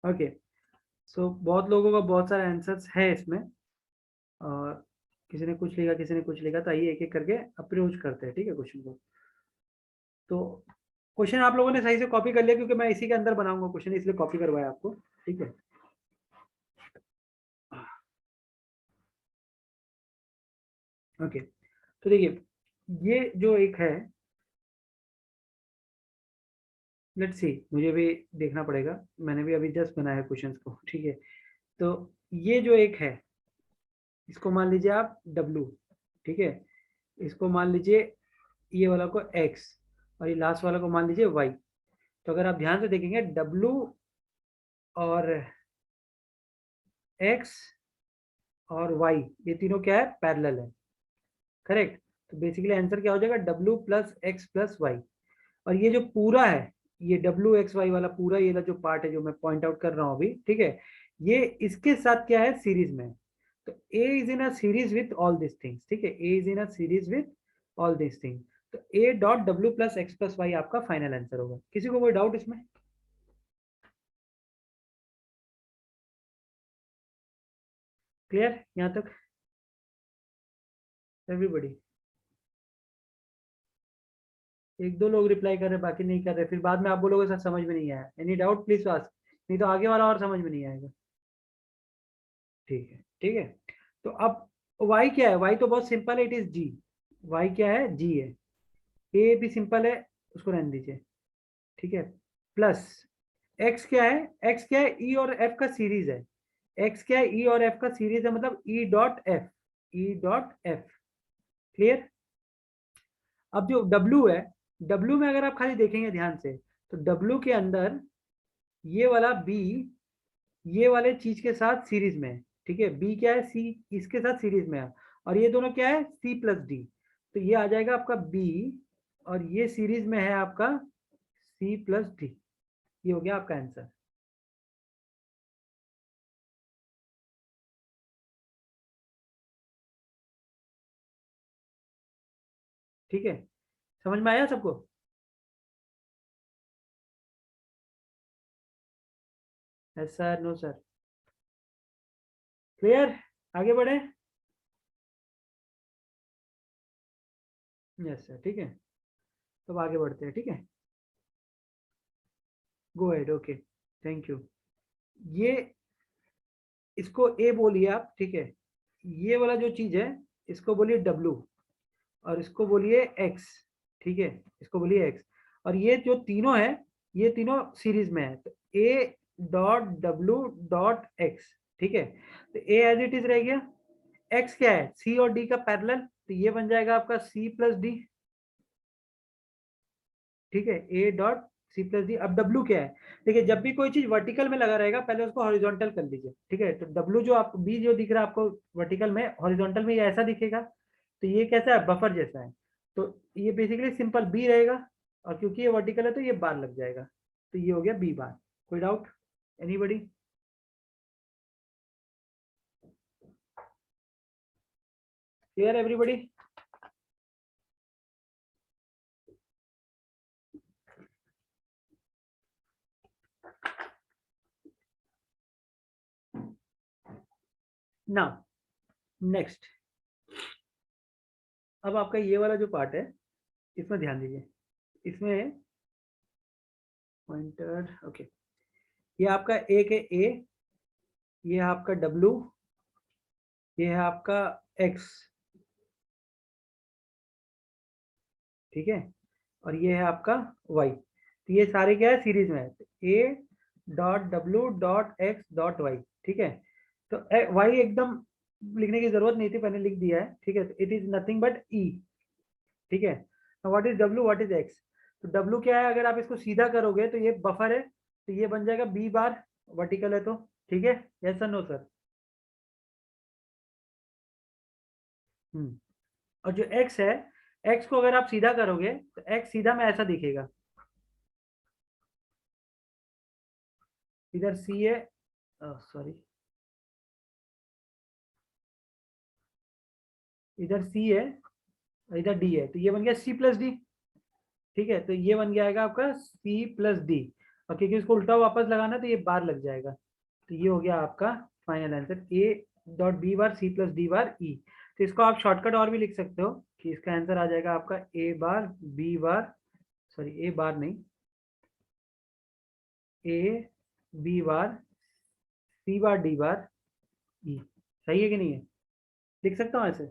ओके, सो बहुत लोगों का बहुत सारे आंसर्स है इसमें, और किसी ने कुछ लिखा, किसी ने कुछ लिखा, तो आइए एक एक करके अप्रोच करते हैं, ठीक है, क्वेश्चन को। तो क्वेश्चन आप लोगों ने सही से कॉपी कर लिया, क्योंकि मैं इसी के अंदर बनाऊंगा क्वेश्चन, इसलिए कॉपी करवाया आपको, ठीक है। ओके, तो देखिए ये जो एक है, लेट्स सी, मुझे भी देखना पड़ेगा, मैंने भी अभी जस्ट बनाया क्वेश्चंस को, ठीक है। तो ये जो एक है, इसको मान लीजिए आप W, ठीक है, इसको मान लीजिए ये वाला को X, और ये लास्ट वाला को मान लीजिए Y। तो अगर आप ध्यान से देखेंगे W और X और Y, ये तीनों क्या है, पैरेलल है, करेक्ट। तो बेसिकली आंसर क्या हो जाएगा, W plus X plus Y. और ये जो पूरा है, ये W X Y वाला पूरा ये जो पार्ट है जो मैं पॉइंट आउट कर रहा हूँ अभी, ठीक है, ये इसके साथ क्या है, सीरीज में है। तो A is in a series with all this things, ठीक है, A is in a series with all this things. तो A dot W plus X plus Y आपका फाइनल आंसर होगा। किसी को कोई डाउट इसमें? क्लियर यहाँ तक एवरीबॉडी? एक दो लोग रिप्लाई कर रहे, बाकी नहीं कर रहे, फिर बाद में आप बोलोगे सर समझ में नहीं आया। एनी डाउट प्लीज आस्क, नहीं तो आगे वाला और समझ में नहीं आएगा। ठीक है, ठीक है। तो अब y क्या है, y तो बहुत सिंपल है, इट इज g। y क्या है, g है। a भी सिंपल है, उसको रहने दीजिए, ठीक है। प्लस x क्या है, x क्या है, e और f का सीरीज है। x क्या है, e और f का सीरीज है, मतलब e dot F, e dot F. Clear? अब जो w है, w में अगर आप खाली देखेंगे ध्यान से, तो w के अंदर ये वाला b ये वाले चीज के साथ सीरीज में है, ठीक है। b क्या है, c इसके साथ सीरीज में है, और ये दोनों क्या है, c प्लस डी। तो ये आ जाएगा आपका b, और ये सीरीज में है आपका c प्लस डी। ये हो गया आपका आंसर। ठीक है, समझ में आया सबको? Yes sir, no sir? Clear? आगे बढ़े? यस सर, ठीक है। तो अब आगे बढ़ते हैं, ठीक है, go ahead, okay, thank you. ये इसको ए बोलिए आप, ठीक है। ये वाला जो चीज है, इसको बोलिए डब्लू, और इसको बोलिए एक्स, ठीक है, इसको बोलिए एक्स। और ये जो तीनों है, ये तीनों सीरीज में है, तो ए डॉट डब्लू डॉट एक्स, ठीक है। तो ए एज इट इज रह गया, एक्स क्या है, सी और डी का पैरेलल, तो ये बन जाएगा आपका सी प्लस डी, ठीक है, A dot C plus D. अब डब्लू क्या है, देखिए जब भी कोई चीज वर्टिकल में लगा रहेगा, पहले उसको हॉरिजॉन्टल कर लीजिए, ठीक है। तो डब्लू जो आपको बी जो दिख रहा है आपको वर्टिकल में, हॉरिजॉन्टल में ये ऐसा दिखेगा, तो ये कैसा है, बफर जैसा है। तो ये बेसिकली सिंपल बी रहेगा, और क्योंकि ये वर्टिकल है तो ये बार लग जाएगा, तो ये हो गया बी बार। कोई doubt, anybody? Clear everybody? Now next, अब आपका ये वाला जो पार्ट है, इसमें ध्यान दीजिए, इसमें पॉइंटर, ओके, ये आपका एक है ए, ये है आपका डब्लू, ये है आपका एक्स, ठीक है, और ये है आपका वाई। तो ये सारे क्या है, सीरीज में है, A dot W dot X dot Y, ठीक है। तो वाई एकदम लिखने की जरूरत नहीं थी, मैंने लिख दिया है, ठीक है। इट इज नथिंग बट ई, ठीक है। What is W, what is x? तो डब्लू क्या है, अगर आप इसको सीधा करोगे तो ये बफर है, तो ये बन जाएगा बी बार, वर्टिकल है तो, ठीक है। Yes sir, no sir? और जो एक्स है, एक्स को अगर आप सीधा करोगे तो एक्स सीधा में ऐसा दिखेगा, इधर सी है, सॉरी, इधर सी है, इधर डी है, तो ये बन गया सी प्लस डी, ठीक है। तो ये बन जाएगा आपका सी प्लस डी। और क्योंकि इसको उल्टा वापस लगाना तो ये बार लग जाएगा, तो ये हो गया आपका final answer, A dot B bar C plus D bar E. तो इसको आप शॉर्टकट और भी लिख सकते हो कि इसका आंसर आ जाएगा आपका A bar B bar, sorry ए बार नहीं, ए B bar C bar D bar ई। सही है कि नहीं है? लिख सकता हूँ ऐसे?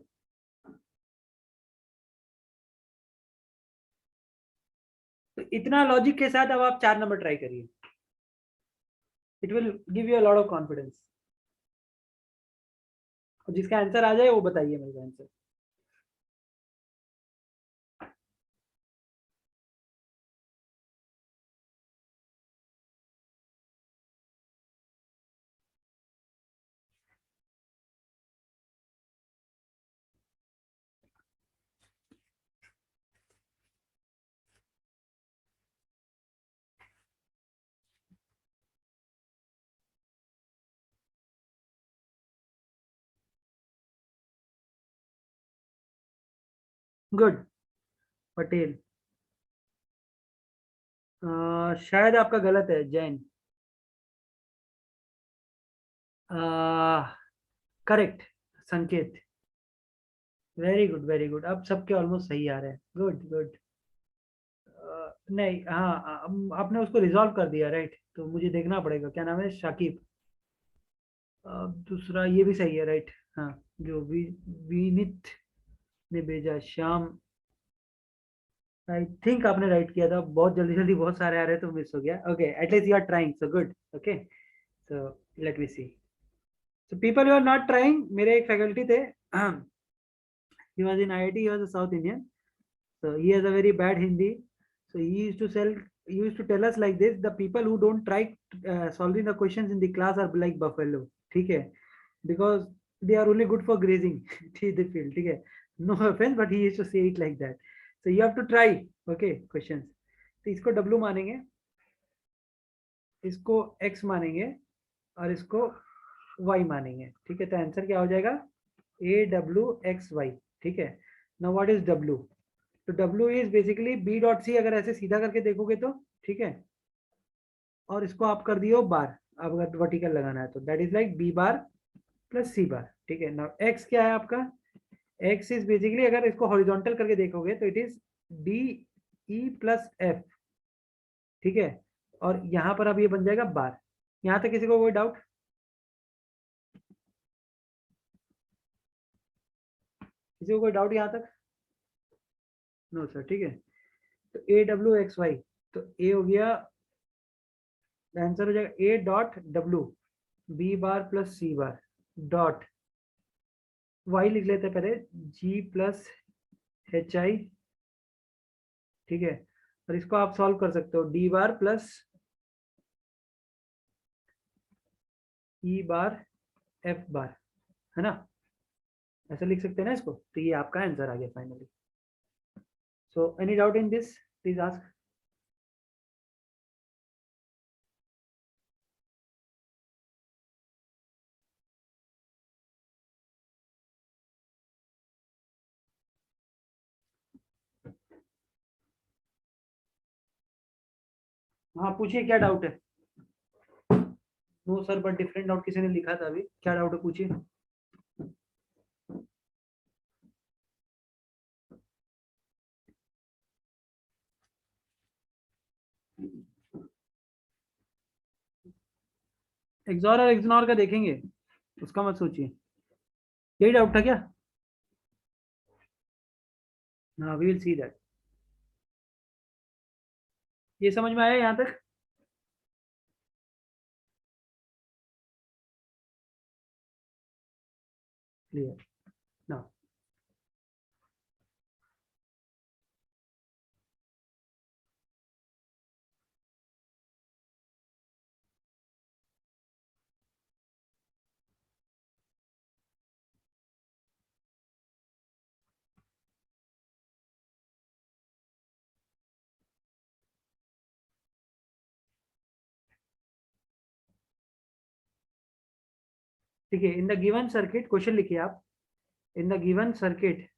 तो इतना लॉजिक के साथ अब आप 4 नंबर ट्राई करिए, it will give you a lot of confidence. और जिसका आंसर आ जाए वो बताइए मेरे को आंसर। गुड। पटेल, शायद आपका गलत है, जैन। करेक्ट, संकेत। वेरी गुड वेरी गुड, अब सबके ऑलमोस्ट सही आ रहे हैं, गुड गुड। नहीं, हाँ, आपने उसको रिजॉल्व कर दिया, राइट? तो मुझे देखना पड़ेगा, क्या नाम है, शाकिब। दूसरा ये भी सही है, राइट? हाँ, जो विनीत ने भेजा, श्याम, आई थिंक आपने राइट किया था, बहुत जल्दी जल्दी बहुत सारे आ रहे तो मिस हो गया। Okay, at least you are trying, so good. Okay, so let me see, so people you are not trying, मेरे एक फैकल्टी थे, he was in IIT, he was a South Indian, so he has a very bad Hindi, so he used to tell us like this: the people who don't try solving the questions in the class are like buffalo, ठीक है, because they are only good for grazing the field, ठीक है, no offense, but he used to say it like that, so you have to try, okay, questions। तो इसको W मानेंगे, इसको X मानेंगे, और इसको Y मानेंगे, ठीक है, तो आंसर क्या हो जाएगा, AWXY, ठीक है। Now what is W? तो W is basically B dot C, अगर ऐसे सीधा करके देखोगे तो, ठीक है, और इसको आप कर दियो बार, अब अगर वर्टिकल लगाना है तो that is like B bar plus C बार, ठीक है। नाउ X क्या है आपका? X इज बेसिकली, अगर इसको हॉरिजॉन्टल करके देखोगे तो it is DE plus F, ठीक है, और यहाँ पर अब ये बन जाएगा बार। यहाँ तक किसी को कोई डाउट? किसी को कोई डाउट यहाँ तक? नो सर, ठीक है। तो AWXY, तो ए हो गया, आंसर हो जाएगा A dot W B bar plus C bar dot Y, लिख लेते हैं पहले, G प्लस HI, ठीक है, और इसको आप सॉल्व कर सकते हो D बार प्लस E बार F बार, है ना? ऐसा लिख सकते हैं ना इसको, तो ये आपका आंसर आ गया finally. So any doubt in this, please ask. हाँ, पूछिए, क्या डाउट है? No sir, but different doubt किसी ने लिखा था अभी, क्या डाउट है पूछिए। एक्सॉर और इग्नोर का देखेंगे, उसका मत सोचिए। यही डाउट था क्या? हाँ, वी विल सी दैट। ये समझ में आया यहाँ तक? क्लियर ना? ठीक है, in the given circuit, question लिखिए आप, in the given circuit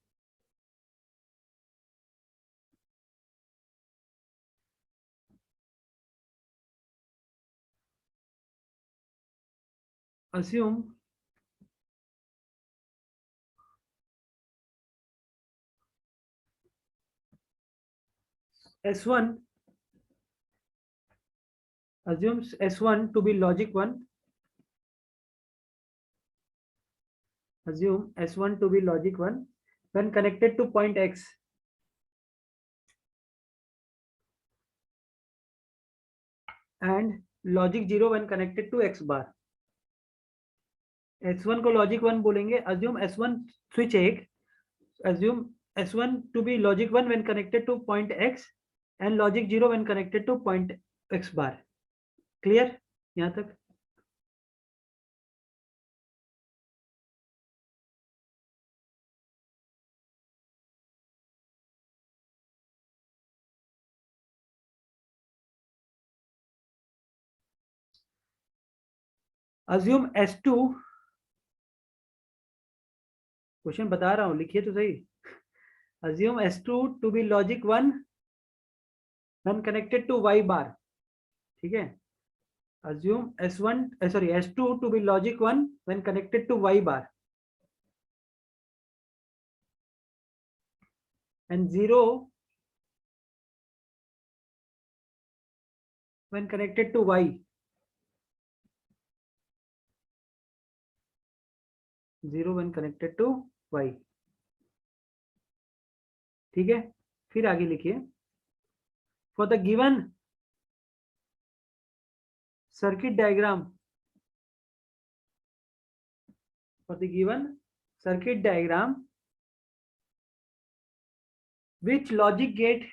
assume S1 assumes S1 to be logic 1. Assume S1 to be logic 1 when connected to point X and logic 0 when connected to X bar. S1 को logic 1 बोलेंगे. Assume S1 switch 1. Assume S1 to be logic 1 when connected to point X and logic 0 when connected to point X bar. Clear? यहाँ तक? Assume S2, क्वेश्चन बता रहा हूं, लिखिए तो सही. Assume S2 to be logic 1 when connected to Y bar. ठीक है. Assume S2 to be logic 1 when connected to Y bar and 0 when connected to Y. 0 when connected to Y. ठीक है. फिर आगे लिखिए. For the given circuit diagram, which logic gate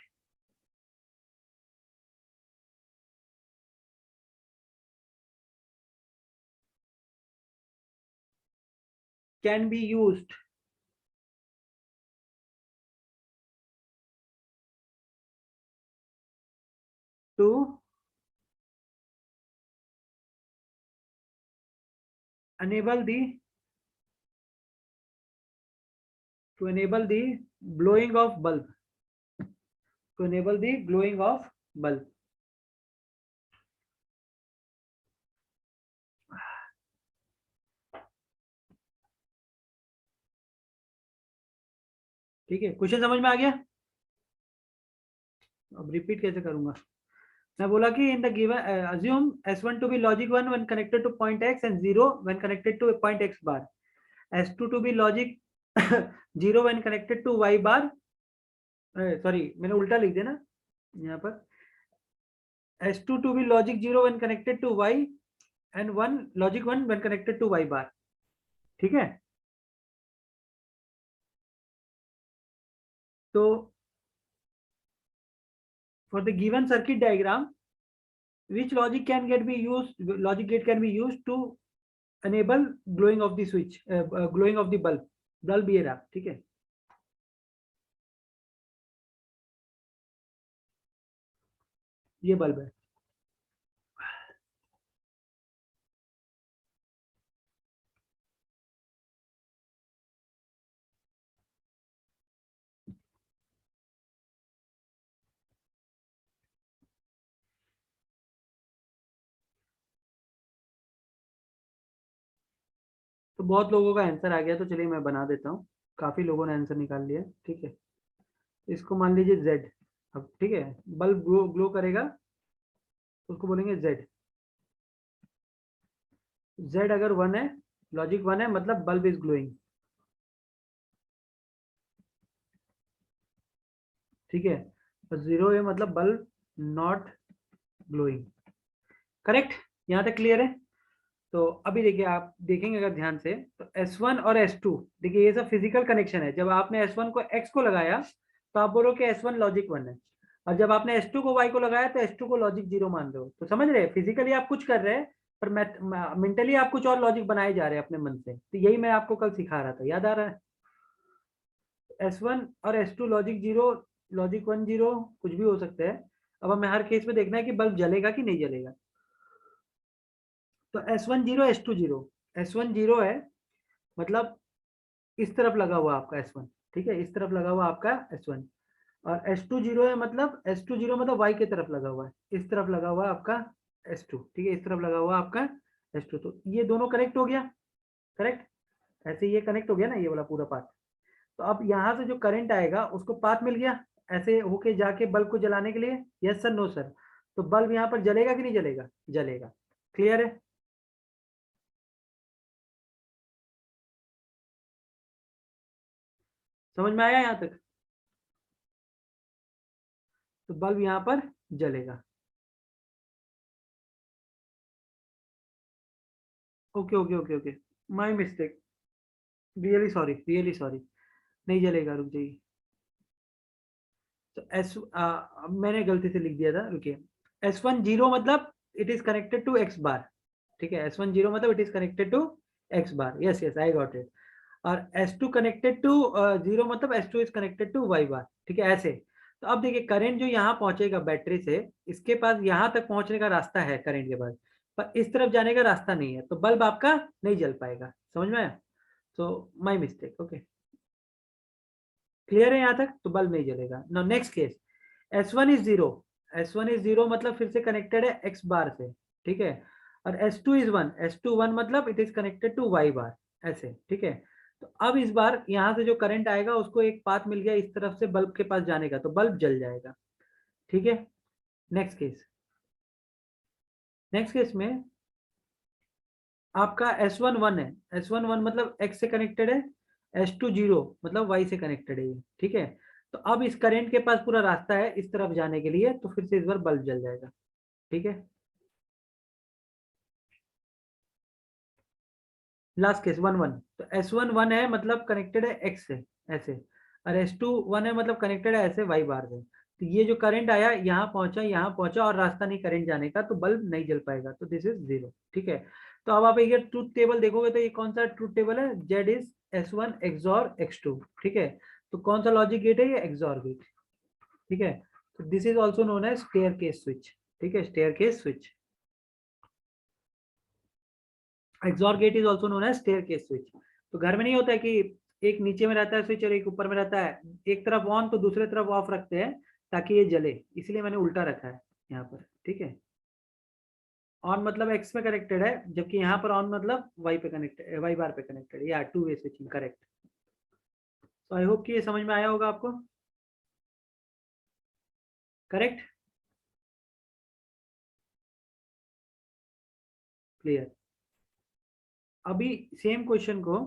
can be used to enable the blowing of bulb. ठीक है. क्वेश्चन समझ में आ गया? अब रिपीट कैसे करूंगा? मैं बोला कि in the given assume S1 to be logic 1 when connected to point X and 0 when connected to point X bar. S2 to be logic 0 when connected to Y bar. Sorry, मैंने उल्टा लिख दिया ना यहाँ पर. S2 to be logic 0 when connected to Y and logic 1 when connected to Y bar. ठीक है. तो for the given circuit diagram, which logic gate can be used to enable glowing of the switch, glowing of the bulb ये रहा. ठीक है. ये बल्ब है. तो बहुत लोगों का आंसर आ गया, तो चलिए मैं बना देता हूँ. काफी लोगों ने आंसर निकाल लिया. ठीक है. इसको मान लीजिए Z. अब ठीक है, बल्ब ग्लो करेगा, उसको बोलेंगे Z. Z अगर 1 है, लॉजिक 1 है, मतलब बल्ब इज ग्लोइंग. ठीक है. और 0 है मतलब बल्ब नॉट ग्लोइंग. करेक्ट. यहाँ तक क्लियर है? तो अभी देखिए, आप देखेंगे अगर ध्यान से, तो S1 और S2, देखिए ये सब फिजिकल कनेक्शन है. जब आपने S1 को X को लगाया तो आप बोलो कि S1 लॉजिक 1 है, और जब आपने S2 को Y को लगाया तो S2 को लॉजिक 0 मान रहे हो. तो समझ रहे हैं, फिजिकली आप कुछ कर रहे हैं पर मेंटली आप कुछ और लॉजिक बनाए जा रहे हैं अपने मन से. तो यही मैं आपको कल सिखा रहा था, याद आ रहा है? S1 और S2 लॉजिक 0, लॉजिक 1 0 कुछ भी हो सकता है. अब हमें हर केस में देखना है कि बल्ब जलेगा कि नहीं जलेगा. तो S1 0 S2 0. S1 0 है मतलब इस तरफ लगा हुआ आपका S1. ठीक है, इस तरफ लगा हुआ आपका S1. और S2 0 है मतलब Y की तरफ लगा हुआ है, इस तरफ लगा हुआ आपका S2. ठीक है, इस तरफ लगा हुआ आपका S2, तो ये दोनों कनेक्ट हो गया, करेक्ट, ऐसे ये कनेक्ट हो गया ना ये वाला पूरा पाथ। तो अब यहाँ से जो करंट आएगा उसको पाथ मिल गया ऐसे होके जाके बल्ब को जलाने के लिए, यस सर नो सर, तो बल्ब यहाँ पर जलेगा कि नहीं जलेगा, जलेगा, क्लियर है। समझ में आया यहाँ तक, तो बल्ब यहाँ पर जलेगा। Okay okay okay okay, my mistake, really sorry, really sorry, नहीं जलेगा, रुक जाइए। तो मैंने गलती से लिख दिया था, रुकिए। S1 0 मतलब it is connected to x bar, ठीक है, S1 0 मतलब it is connected to x bar, yes yes I got it. और S2 कनेक्टेड टू 0 मतलब S2 is connected to y bar, ठीक है, ऐसे। तो अब देखिए करंट जो यहाँ पहुंचेगा बैटरी से, इसके पास यहाँ तक पहुंचने का रास्ता है करंट के पास, पर इस तरफ जाने का रास्ता नहीं है, तो बल्ब आपका नहीं जल पाएगा, समझ में आया। तो माई मिस्टेक, ओके, क्लियर है यहाँ तक, तो बल्ब नहीं जलेगा। No next case, S1 is 0, S1 is 0 मतलब फिर से कनेक्टेड है x बार से, ठीक है, और S2 इज 1, S2 1 मतलब it is connected to y bar, ऐसे, ठीक है। तो अब इस बार यहाँ से जो करंट आएगा उसको एक पाथ मिल गया इस तरफ से बल्ब के पास जाने का, तो बल्ब जल जाएगा, ठीक है। नेक्स्ट केस, नेक्स्ट केस में आपका S1 1 है, S1 1 मतलब x से कनेक्टेड है, S2 0 मतलब y से कनेक्टेड है ये, ठीक है। तो अब इस करंट के पास पूरा रास्ता है इस तरफ जाने के लिए, तो फिर से इस बार बल्ब जल जाएगा, ठीक है। लास्ट केस 1 1, तो S1 1 है मतलब कनेक्टेड है x से ऐसे, और S2 1 है मतलब कनेक्टेड है ऐसे y बार से। तो ये जो करंट आया यहाँ पहुंचा और रास्ता नहीं करंट जाने का, तो बल्ब नहीं जल पाएगा, तो दिस इज 0, ठीक है। तो अब आप एक ट्रूथ टेबल देखोगे तो ये कौन सा ट्रूथ टेबल है, Z is S1 XOR X2, ठीक है। तो कौन सा लॉजिक गेट है, ये XOR गेट, ठीक है। तो this is also known as staircase switch, ठीक है, staircase switch, XOR gate is also known as staircase switch. तो घर में नहीं होता है कि एक नीचे में रहता है स्विच और एक ऊपर में रहता है, एक तरफ ऑन तो दूसरे तरफ ऑफ रखते हैं ताकि ये जले, इसलिए मैंने उल्टा रखा है यहाँ पर, ठीक है। ऑन मतलब एक्स पे कनेक्टेड है, जबकि यहाँ पर ऑन मतलब वाई पे कनेक्टेड, वाई बार पे कनेक्टेड है, या टू वे स्विचिंग, करेक्ट। तो आई होप कि ये समझ में आया होगा आपको, करेक्ट, क्लियर। अभी सेम क्वेश्चन को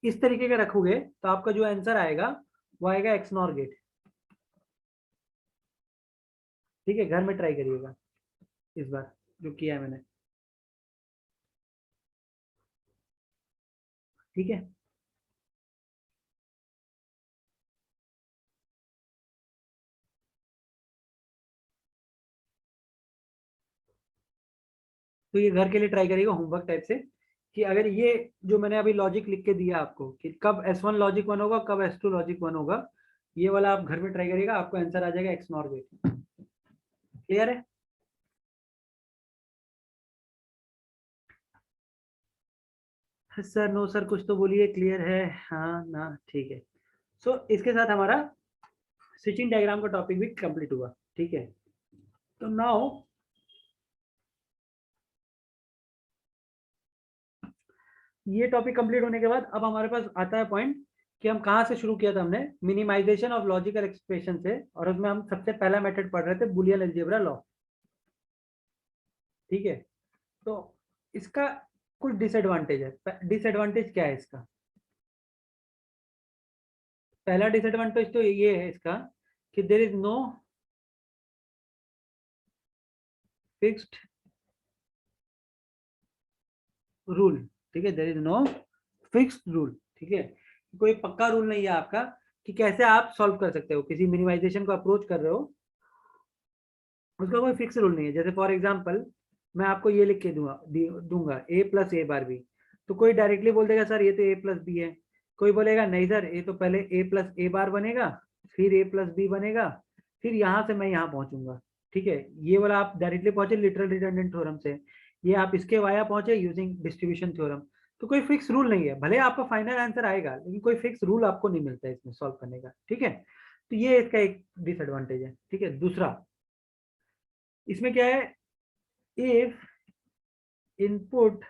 इस तरीके का रखोगे तो आपका जो आंसर आएगा वो आएगा एक्स नॉर गेट, ठीक है। घर में ट्राई करिएगा इस बार जो किया है मैंने, ठीक है। तो ये घर के लिए ट्राई करिएगा होमवर्क टाइप से, कि अगर ये जो मैंने अभी लॉजिक लिख के दिया आपको कि कब S1 लॉजिक 1 होगा कब S2 लॉजिक 1 होगा, ये वाला आप घर में ट्राई करिएगा, आपको आंसर आ जाएगा एक्स नॉर गेट, क्लियर है। सर नो सर कुछ तो बोलिए, क्लियर है, हाँ ना, ठीक है। सो इसके साथ हमारा स्विचिंग डायग्राम का टॉपिक भी कंप्लीट हुआ, ठीक है। तो नाउ ये टॉपिक कंप्लीट होने के बाद अब हमारे पास आता है पॉइंट कि हम कहाँ से शुरू किया था, हमने मिनिमाइजेशन ऑफ लॉजिकल एक्सप्रेशन से, और उसमें हम सबसे पहला मेथड पढ़ रहे थे बुलियन अलजेब्रा लॉ, ठीक है। तो इसका कुछ डिसएडवांटेज है, डिसएडवांटेज क्या है इसका, पहला डिसएडवांटेज तो ये है इसका कि there is no fixed rule, ठीक है, there is no fixed rule, ठीक है। कोई पक्का रूल नहीं है आपका कि कैसे आप सॉल्व कर सकते हो, किसी मिनिमाइजेशन को अप्रोच कर रहे हो उसका कोई फिक्स रूल नहीं है। जैसे फॉर एग्जांपल मैं आपको ये लिख के दूंगा ए प्लस ए बार बी, तो कोई डायरेक्टली बोल देगा सर ये तो ए प्लस बी है, कोई बोलेगा नहीं सर ये तो पहले ए प्लस ए बार बनेगा फिर ए प्लस बी बनेगा फिर यहाँ से मैं यहाँ पहुंचूंगा, ठीक है। ये वाला आप डायरेक्टली पहुंचे लिटरल रिडंडेंट थ्योरम से, ये आप इसके वाया पहुंचे यूजिंग डिस्ट्रीब्यूशन थ्योरम। तो कोई फिक्स रूल नहीं है, भले आपका फाइनल आंसर आएगा लेकिन कोई फिक्स रूल आपको नहीं मिलता है इसमें सॉल्व करने का, ठीक है। तो ये इसका एक डिसएडवांटेज है, ठीक है। दूसरा इसमें क्या है, if input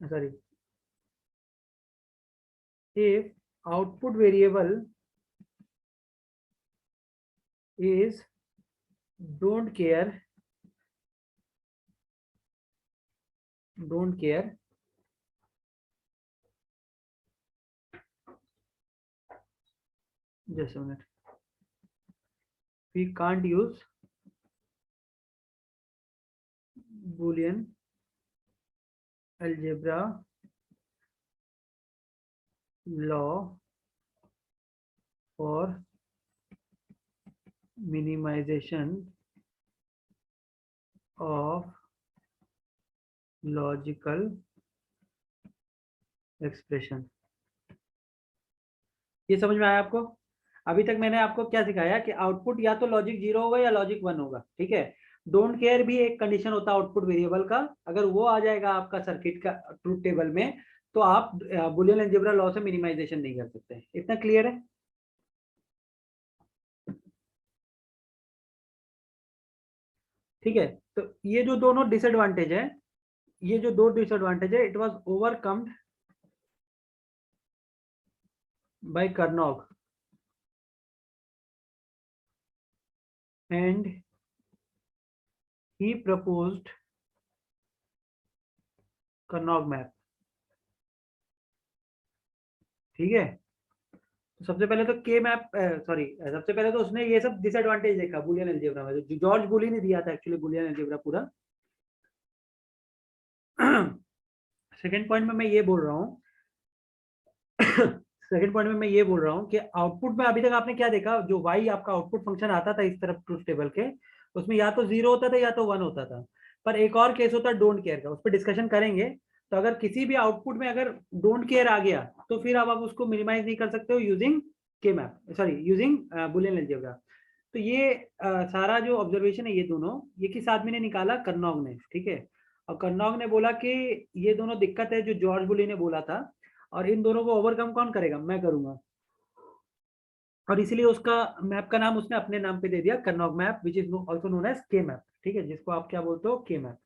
sorry if output variable is don't care just a minute, we can't use Boolean algebra law for minimization of logical expression। ये समझ में आया आपको? अभी तक मैंने आपको क्या सिखाया कि आउटपुट या तो लॉजिक 0 होगा या लॉजिक 1 होगा, ठीक है। डोंट केयर भी एक कंडीशन होता है आउटपुट वेरिएबल का, अगर वो आ जाएगा आपका सर्किट का ट्रूथ टेबल में तो आप बुलियन अलजेब्रा लॉ से मिनिमाइजेशन नहीं कर सकते। इतना क्लियर है? ठीक है, तो ये जो दोनों डिसएडवांटेज है, ये जो दो डिसएडवांटेज है, it was overcomed by Karnaugh and he proposed Karnaugh map. ठीक है, तो सबसे पहले तो के मैप सबसे पहले तो उसने ये सब डिसएडवांटेज देखा बुलियन अलजेब्रा में, जो जॉर्ज बुली ने दिया था एक्चुअली बुलियन अलजेब्रा पूरा। सेकंड पॉइंट में मैं ये बोल रहा हूँ सेकंड पॉइंट में मैं ये बोल रहा हूँ कि आउटपुट में अभी तक आपने क्या देखा, जो वाई आपका आउटपुट फंक्शन आता था इस तरफ ट्रूथ टेबल के, उसमें या तो 0 होता था या तो 1 होता था। पर एक और केस होता है डोंट केयर का, उस पर डिस्कशन करेंगे। तो अगर किसी भी आउटपुट में अगर डोंट केयर आ गया तो फिर अब आप उसको मिनिमाइज नहीं कर सकते हो यूजिंग के map, sorry using Boolean algebra. तो ये सारा जो ऑब्जर्वेशन है ये दोनों, ये किस आदमी ने निकाला, कर्नॉग ने, ठीक है। और कर्नॉग ने बोला कि ये दोनों दिक्कत है जो जॉर्ज बुली ने बोला था, और इन दोनों को ओवरकम कौन करेगा, मैं करूंगा। और इसलिए उसका मैप का नाम उसने अपने नाम पे दे दिया, Karnaugh map, which is also known as K map, ठीक है, जिसको आप क्या बोलते हो, के मैप।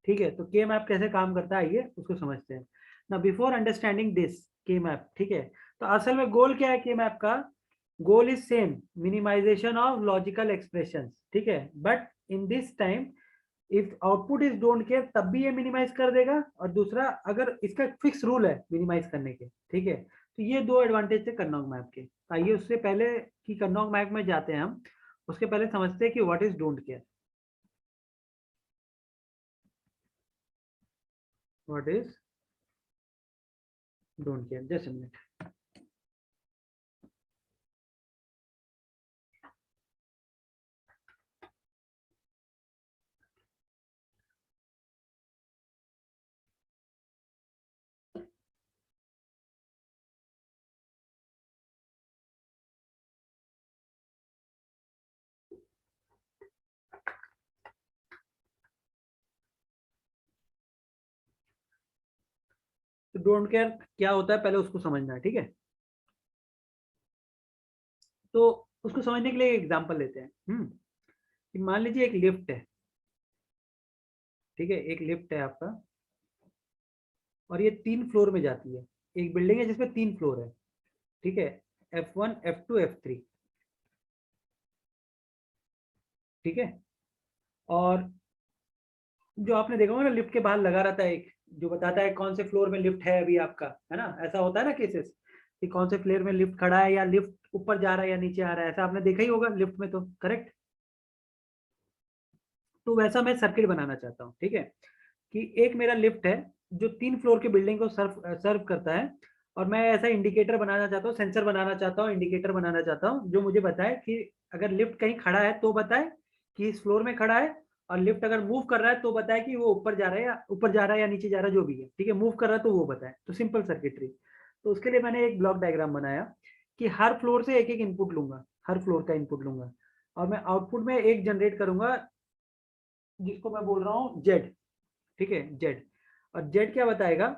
ठीक है, तो के मैप कैसे काम करता है आइए उसको समझते हैं ना। बिफोर अंडरस्टैंडिंग दिस के मैप, ठीक है, तो असल में गोल क्या है के मैप का, goal is same, minimisation of logical expression, ठीक है। But in this time if output is don't care तब भी ये मिनिमाइज कर देगा, और दूसरा अगर इसका फिक्स रूल है मिनिमाइज करने के, ठीक है। तो ये दो एडवांटेज थे कर्नॉग मैप के। आइए उससे पहले कि कर्नॉग मैप में जाते हैं हम, उसके पहले समझते हैं कि what is don't care. What is don't care, just a minute. तो डोंट केयर क्या होता है पहले उसको समझना है, ठीक है। तो उसको समझने के लिए एक एग्जांपल लेते हैं। कि मान लीजिए एक लिफ्ट है, ठीक है, एक लिफ्ट है आपका, और ये 3 फ्लोर में जाती है। एक बिल्डिंग है जिसमें 3 फ्लोर है, ठीक है, F1 F2 F3, ठीक है। और जो आपने देखा होगा ना, लिफ्ट के बाहर लगा रहता है एक, जो बताता है कौन से फ्लोर में लिफ्ट है अभी आपका, है ना, ऐसा होता है ना केसेस, कि कौन से फ्लोर में लिफ्ट खड़ा है, या लिफ्ट ऊपर जा रहा है या नीचे आ रहा है, ऐसा आपने देखा ही होगा लिफ्ट में, तो करेक्ट। तो वैसा मैं सर्किट बनाना चाहता हूँ, ठीक है, कि एक मेरा लिफ्ट है जो 3 फ्लोर की बिल्डिंग को सर्व करता है, और मैं ऐसा इंडिकेटर बनाना चाहता हूँ, सेंसर बनाना चाहता हूँ, इंडिकेटर बनाना चाहता हूँ, जो मुझे बताए कि अगर लिफ्ट कहीं खड़ा है तो बताए कि इस फ्लोर में खड़ा है, और लिफ्ट अगर मूव कर रहा है तो बताए कि वो ऊपर जा रहा है या नीचे जा रहा है, जो भी है, ठीक है, मूव कर रहा है तो वो बताए। तो सिंपल सर्किटरी। तो उसके लिए मैंने एक ब्लॉक डायग्राम बनाया कि हर फ्लोर से एक एक इनपुट लूंगा, हर फ्लोर का इनपुट लूंगा, और मैं आउटपुट में एक जनरेट करूंगा जिसको मैं बोल रहा हूँ जेड, ठीक है, जेड। और जेड क्या बताएगा,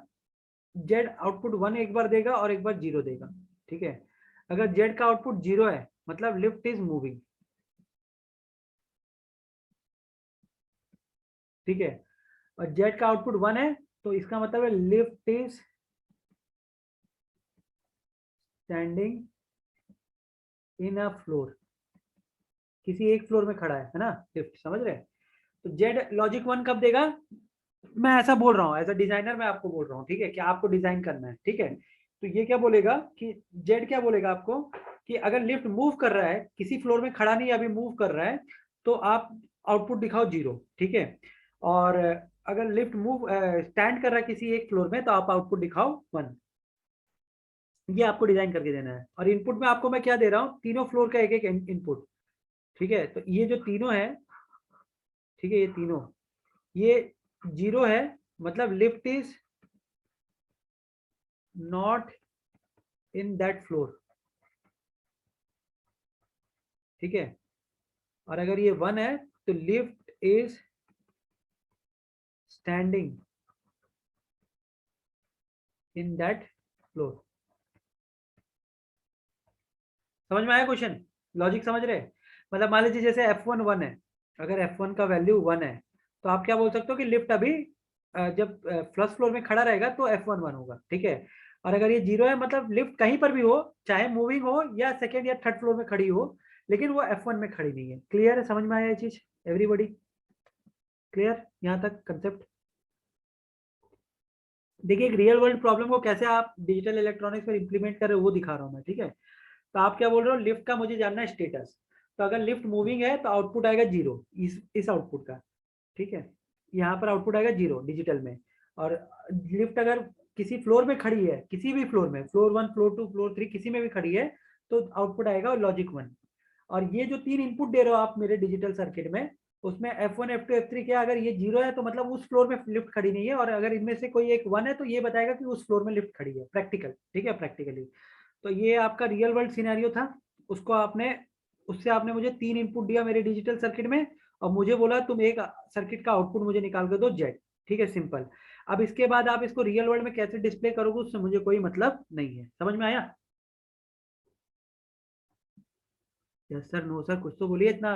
जेड आउटपुट 1 एक बार देगा और एक बार 0 देगा, ठीक है। अगर जेड का आउटपुट 0 है मतलब लिफ्ट इज मूविंग, ठीक है, और जेड का आउटपुट 1 है तो इसका मतलब है lift is standing in a floor, किसी एक फ्लोर में खड़ा है ना लिफ्ट, समझ रहे हैं। तो जेड लॉजिक 1 कब देगा, मैं ऐसा बोल रहा हूँ एज अ डिजाइनर, मैं आपको बोल रहा हूँ, ठीक है, कि आपको डिजाइन करना है, ठीक है। तो ये क्या बोलेगा कि जेड क्या बोलेगा आपको कि अगर लिफ्ट मूव कर रहा है, किसी फ्लोर में खड़ा नहीं, अभी मूव कर रहा है, तो आप आउटपुट दिखाओ 0, ठीक है। और अगर लिफ्ट मूव स्टैंड कर रहा है किसी एक फ्लोर में तो आप आउटपुट दिखाओ 1। ये आपको डिजाइन करके देना है। और इनपुट में आपको मैं क्या दे रहा हूँ, तीनों फ्लोर का एक एक इनपुट, ठीक है। तो ये जो तीनों है, ठीक है, ये तीनों, ये 0 है मतलब lift is not in that floor, ठीक है। और अगर ये 1 है तो lift is standing in that floor. समझ में आया क्वेश्चन, लॉजिक समझ रहे। मतलब मान लीजिए जैसे F1 1 है, अगर F1 का वैल्यू 1 है तो आप क्या बोल सकते हो कि लिफ्ट अभी जब फर्स्ट फ्लोर में खड़ा रहेगा तो F1 1 होगा, ठीक है। और अगर ये 0 है मतलब लिफ्ट कहीं पर भी हो, चाहे मूविंग हो या सेकेंड या थर्ड फ्लोर में खड़ी हो, लेकिन वो F1 में खड़ी नहीं है। क्लियर है, समझ में आया ये चीज एवरीबॉडी, क्लियर यहाँ तक कंसेप्ट। देखिए एक रियल वर्ल्ड प्रॉब्लम को कैसे आप डिजिटल इलेक्ट्रॉनिक्स पर इंप्लीमेंट कर रहे हो वो दिखा रहा हूँ मैं, ठीक है। तो आप क्या बोल रहे हो, लिफ्ट का मुझे जानना है स्टेटस। तो अगर लिफ्ट मूविंग है तो आउटपुट आएगा 0 इस आउटपुट का, ठीक है। यहाँ पर आउटपुट आएगा 0 डिजिटल में। और लिफ्ट अगर किसी फ्लोर में खड़ी है, किसी भी फ्लोर में, फ्लोर 1 फ्लोर 2 फ्लोर 3 किसी में भी खड़ी है, तो आउटपुट आएगा लॉजिक 1। और ये जो 3 इनपुट दे रहे हो आप मेरे डिजिटल सर्किट में, उसमें F1 F2 F3 क्या, अगर ये 0 है तो मतलब उस फ्लोर में लिफ्ट खड़ी नहीं है, और अगर इनमें से कोई एक 1 है तो ये बताएगा कि उस फ्लोर में लिफ्ट खड़ी है, प्रैक्टिकल, ठीक है, प्रैक्टिकली। तो ये आपका रियल वर्ल्ड सिनेरियो था, उसको आपने, उससे आपने मुझे 3 इनपुट दिया मेरे डिजिटल सर्किट में, और मुझे बोला तुम एक सर्किट का आउटपुट मुझे निकाल कर दो जेड, ठीक है, सिंपल। अब इसके बाद आप इसको रियल वर्ल्ड में कैसे डिस्प्ले करोगे उससे मुझे कोई मतलब नहीं है, समझ में आया। यस सर, नो सर, कुछ तो बोलिए, इतना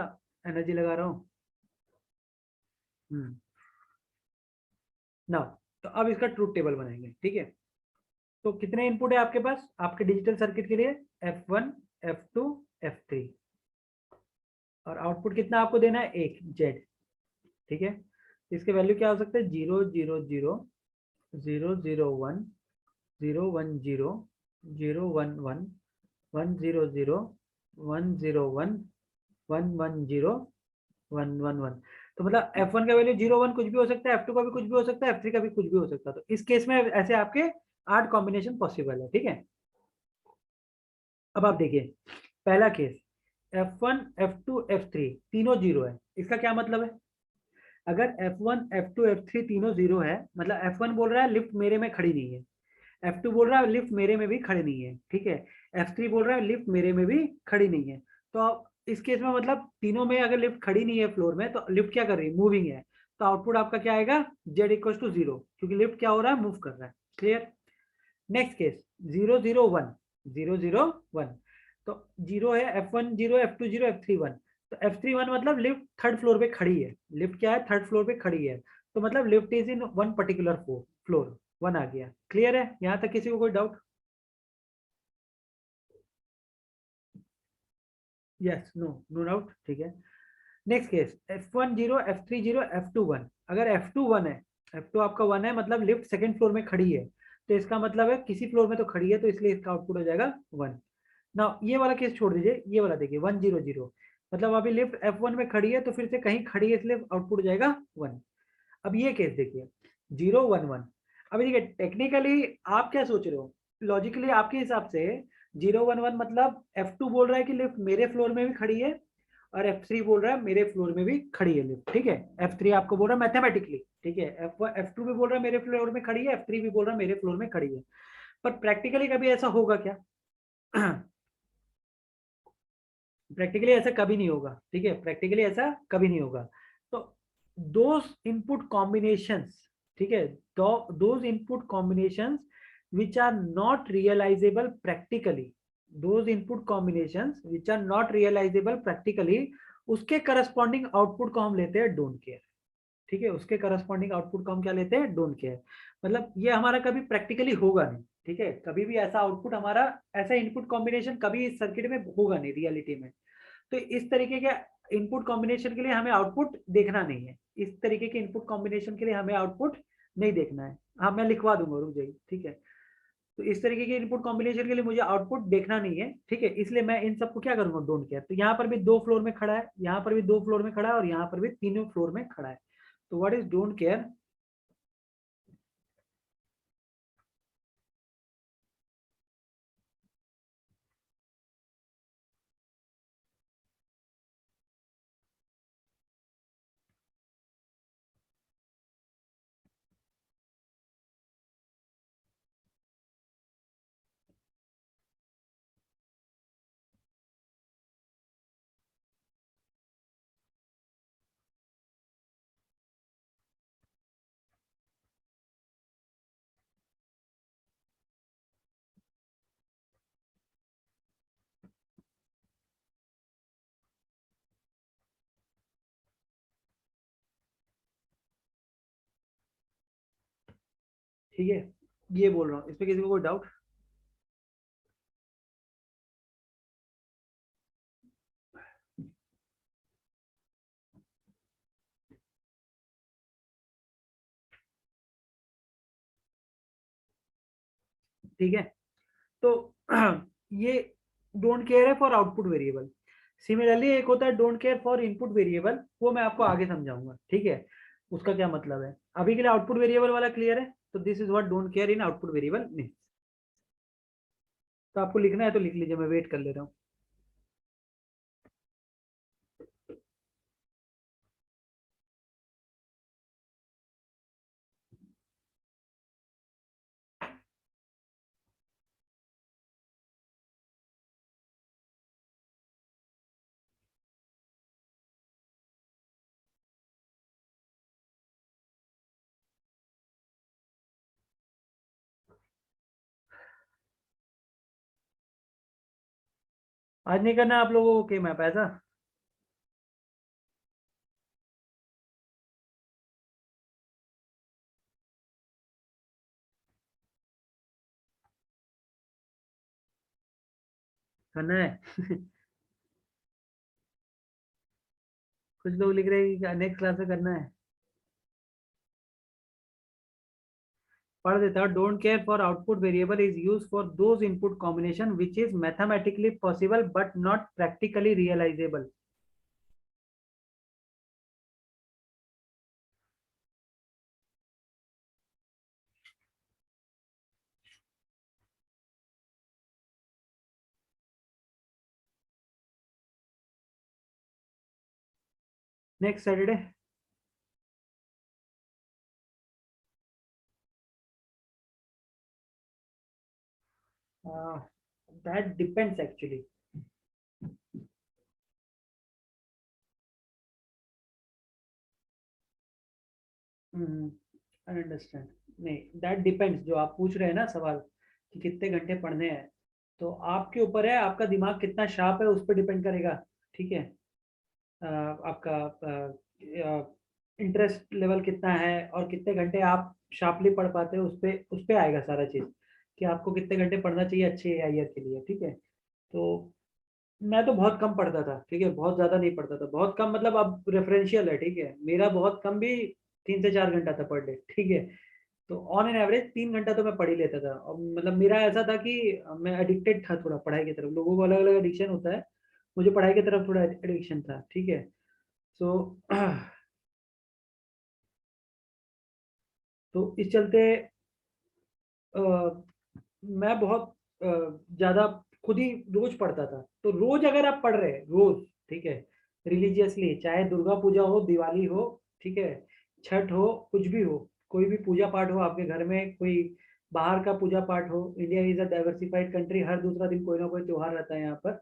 एनर्जी लगा रहा हूँ। ना, तो अब इसका ट्रूथ टेबल बनाएंगे, ठीक है। तो कितने इनपुट है आपके पास आपके डिजिटल सर्किट के लिए, F1 F2 F3, और आउटपुट कितना आपको देना है, एक जेड, ठीक है। इसके वैल्यू क्या हो सकते हैं, 0 0 0 0 0 1 0 1 0 0 1 1 1 0 0 1 0 1 1 1 0 1 1 1। तो मतलब F1 का वैल्यू 0 1 कुछ भी हो सकता है, F2 का भी कुछ भी हो सकता है, F3 का भी कुछ भी हो सकता है। तो इस केस में ऐसे आपके 8 कॉम्बिनेशन पॉसिबल है, ठीक है। अब आप देखिए पहला केस, F1 F2 F3 तीनों 0 है, इसका क्या मतलब है, अगर F1 F2 F3 तीनों 0 है मतलब F1 बोल रहा है लिफ्ट मेरे में खड़ी नहीं है, F2 बोल रहा है लिफ्ट मेरे में भी खड़ी नहीं है, ठीक है, F3 बोल रहा है लिफ्ट मेरे में भी खड़ी नहीं है। तो इस केस में मतलब तीनों में अगर लिफ्ट खड़ी नहीं है फ्लोर में तो लिफ्ट क्या कर रही है, मूविंग है। तो आउटपुट आपका क्या आएगा, Z इक्वल टू 0, क्योंकि लिफ्ट क्या हो रहा है, मूव कर रहा है, क्लियर। नेक्स्ट केस 0 0 1 0 0 1, तो 0 है, F1 0 F2 0 F3 1। तो F3 1 मतलब लिफ्ट थर्ड फ्लोर पे खड़ी है, लिफ्ट क्या है, थर्ड फ्लोर पे खड़ी है, तो मतलब lift is in one particular floor, 1 आ गया, क्लियर है यहाँ तक, किसी को कोई doubt. Yes, no, no doubt, ठीक है। Next case F1 0 F3 0 F2 1, अगर F2 1 है, F2 आपका 1 है मतलब लिफ्ट सेकंड फ्लोर में खड़ी है, तो इसका मतलब है किसी फ्लोर में तो खड़ी है, तो इसलिए इसका आउटपुट हो जाएगा 1। ना ये वाला केस छोड़ दीजिए, ये वाला देखिए 1 0 0, मतलब अभी लिफ्ट F1 में खड़ी है तो फिर से कहीं खड़ी है इसलिए आउटपुट हो जाएगा 1। अब ये केस देखिए 0 1 1, अभी देखिए टेक्निकली आप क्या सोच रहे हो, लॉजिकली आपके हिसाब से 0 1 1 मतलब F2 बोल रहा है कि लिफ्ट मेरे फ्लोर में भी खड़ी है, और F3 बोल रहा है मेरे फ्लोर में भी खड़ी है लिफ्ट, ठीक है। F3 आपको बोल रहा है मैथमेटिकली, ठीक है, F2 भी बोल रहा है मेरे फ्लोर में खड़ी है, F3 भी बोल रहा है मेरे फ्लोर में खड़ी है। पर प्रैक्टिकली कभी ऐसा होगा क्या, प्रैक्टिकली ऐसा कभी नहीं होगा, ठीक है, प्रैक्टिकली ऐसा कभी नहीं होगा। तो दोज इनपुट कॉम्बिनेशंस, ठीक है, those input combinations which are not realisable practically, those input combinations which are not realisable practically, उसके करस्पॉन्डिंग आउटपुट को हम लेते हैं डोंट केयर। ठीक है, उसके करस्पॉन्डिंग आउटपुट को हम क्या लेते हैं, डोंट केयर। मतलब ये हमारा कभी प्रैक्टिकली होगा नहीं। ठीक है, कभी भी ऐसा आउटपुट हमारा, ऐसा इनपुट कॉम्बिनेशन कभी इस सर्किट में होगा नहीं रियलिटी में। तो इस तरीके के इनपुट कॉम्बिनेशन के लिए हमें आउटपुट देखना नहीं है, इस तरीके के इनपुट कॉम्बिनेशन के लिए हमें आउटपुट नहीं देखना है। हाँ, मैं लिखवा दूंगा, रुक जाइए। ठीक है, तो इस तरीके के इनपुट कॉम्बिनेशन के लिए मुझे आउटपुट देखना नहीं है। ठीक है, इसलिए मैं इन सबको क्या करूंगा, डोंट केयर। तो यहाँ पर भी 2 फ्लोर में खड़ा है, यहाँ पर भी 2 फ्लोर में खड़ा है, और यहाँ पर भी तीनों फ्लोर में खड़ा है। तो व्हाट इज डोंट केयर? ठीक है, ये बोल रहा हूँ, इस पे किसी को कोई डाउट? ठीक है, तो ये डोंट केयर है फॉर आउटपुट वेरिएबल। सिमिलरली एक होता है don't care for input variable, वो मैं आपको आगे समझाऊंगा। ठीक है, उसका क्या मतलब है। अभी के लिए आउटपुट वेरिएबल वाला क्लियर है? तो this is what don't care in output variable means. तो आपको लिखना है तो लिख लीजिए, मैं वेट कर ले रहा हूँ। आज नहीं करना आप लोगों को के मैप ऐसा? करना है? कुछ लोग लिख रहे हैं कि नेक्स्ट क्लास में करना है। पढ़ देता हूँ। Don't care for output variable is use for those input combination which is mathematically possible but not practically realisable. Next Saturday. That depends actually. I understand. नहीं, दैट डिपेंड्स, जो आप पूछ रहे हैं ना सवाल कि कितने घंटे पढ़ने हैं, तो आपके ऊपर है, आपका दिमाग कितना शार्प है उस पर डिपेंड करेगा। ठीक है, आपका इंटरेस्ट लेवल कितना है और कितने घंटे आप शार्पली पढ़ पाते हैं, उस पे आएगा सारा चीज़ कि आपको कितने घंटे पढ़ना चाहिए अच्छे एआईआर के लिए। ठीक है, तो मैं तो बहुत कम पढ़ता था। ठीक है, बहुत ज़्यादा नहीं पढ़ता था, बहुत कम मतलब अब रेफरेंशियल है। ठीक है, मेरा बहुत कम भी 3 से 4 घंटा था पर डे। ठीक है, तो ऑन एन एवरेज 3 घंटा तो मैं पढ़ ही लेता था। और मतलब मेरा ऐसा था कि मैं एडिक्टेड था थोड़ा पढ़ाई की तरफ। लोगों को अलग अलग एडिक्शन होता है, मुझे पढ़ाई की तरफ थोड़ा एडिक्शन था। ठीक है, सो तो इस चलते अ, मैं बहुत ज्यादा खुद ही रोज पढ़ता था। तो रोज अगर आप पढ़ रहे हैं रोज, ठीक है, रिलीजियसली, चाहे दुर्गा पूजा हो, दिवाली हो, ठीक है, छठ हो, कुछ भी हो, कोई भी पूजा पाठ हो आपके घर में, कोई बाहर का पूजा पाठ हो, India is a diversified country, हर दूसरा दिन कोई ना कोई त्योहार रहता है यहाँ पर।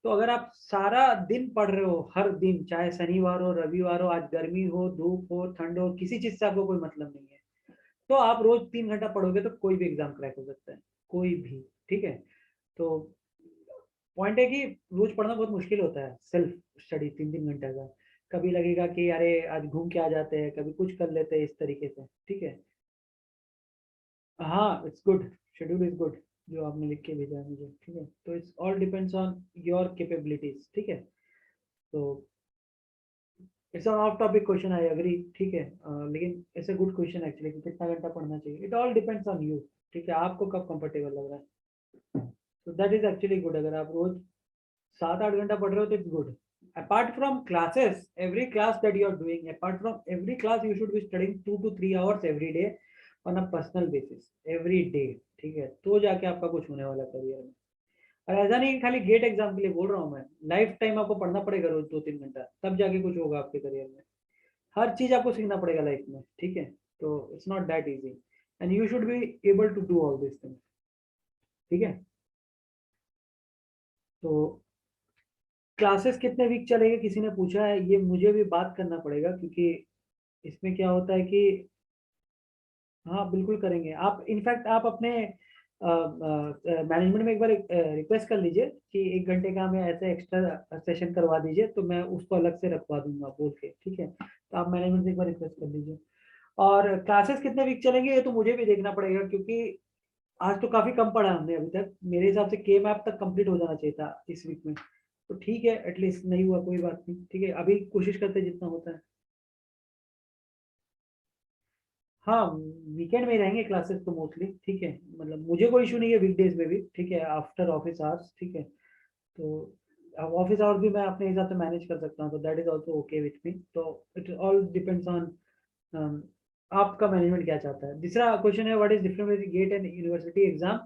तो अगर आप सारा दिन पढ़ रहे हो, हर दिन, चाहे शनिवार हो, रविवार हो, आज गर्मी हो, धूप हो, ठंड हो, किसी चीज से आपको कोई मतलब नहीं है, तो आप रोज 3 घंटा पढ़ोगे तो कोई भी एग्जाम क्रैक हो सकता है, कोई भी। ठीक है, तो पॉइंट है कि रोज पढ़ना बहुत मुश्किल होता है, सेल्फ स्टडी 3-3 घंटे का। कभी लगेगा कि अरे आज घूम के आ जाते हैं, कभी कुछ कर लेते हैं इस तरीके से, ठीक है। हाँ, it's good, schedule is good जो आपने लिख के भेजा है मुझे, ठीक है। तो it's all depends on your capabilities, ठीक है। तो it's on off topic question, I agree, ठीक है। लेकिन it's a good question actually कि कितना घंटा पढ़ना चाहिए। It all depends on you, ठीक है, आपको कब कंफर्टेबल लग रहा है। तो दैट इज एक्चुअली गुड। अगर आप रोज 7-8 घंटा पढ़ रहे हो तो it's good. Apart from classes, every class that you are doing, apart from every class you should be studying 2 to 3 hours every day on a personal basis, every day, ठीक है। तो जाके आपका कुछ होने वाला करियर में। और ऐसा नहीं कि खाली गेट एग्जाम के लिए बोल रहा हूँ मैं, लाइफ टाइम आपको पढ़ना पड़ेगा रोज 2-3 घंटा, तब जाके कुछ होगा आपके करियर में। हर चीज आपको सीखना पड़ेगा लाइफ में, ठीक है। तो it's not that easy and you should be able to do all this things, ठीक है। तो क्लासेस कितने वीक चलेंगे किसी ने पूछा है, ये मुझे भी बात करना पड़ेगा, क्योंकि इसमें क्या होता है कि हाँ बिल्कुल करेंगे। आप इनफैक्ट आप अपने मैनेजमेंट में एक बार रिक्वेस्ट कर लीजिए कि 1 घंटे का हमें ऐसे एक्स्ट्रा सेशन करवा दीजिए, तो मैं उसको अलग से रखवा दूंगा बोल के, ठीक है। तो आप मैनेजमेंट से एक बार रिक्वेस्ट कर लीजिए। और क्लासेस कितने वीक चलेंगे ये तो मुझे भी देखना पड़ेगा, क्योंकि आज तो काफी कम पढ़ा हमने अभी तक। मेरे हिसाब से के मैप तक कंप्लीट हो जाना चाहिए था इस वीक में। तो ठीक है, एटलीस्ट नहीं हुआ कोई बात नहीं, ठीक है, अभी कोशिश करते हैं जितना होता है। हाँ, वीकेंड में ही रहेंगे क्लासेस तो मोस्टली, ठीक है। मतलब मुझे कोई इशू नहीं है वीकडेज में भी, ठीक है, आफ्टर ऑफिस आवर्स, ठीक है। तो अब ऑफिस आवर्स भी मैं अपने हिसाब से मैनेज कर सकता हूँ, तो that is also okay with me. तो इट ऑल डिपेंड्स ऑन आपका मैनेजमेंट क्या चाहता है। दूसरा क्वेश्चन है, what is difference with GATE and university exam.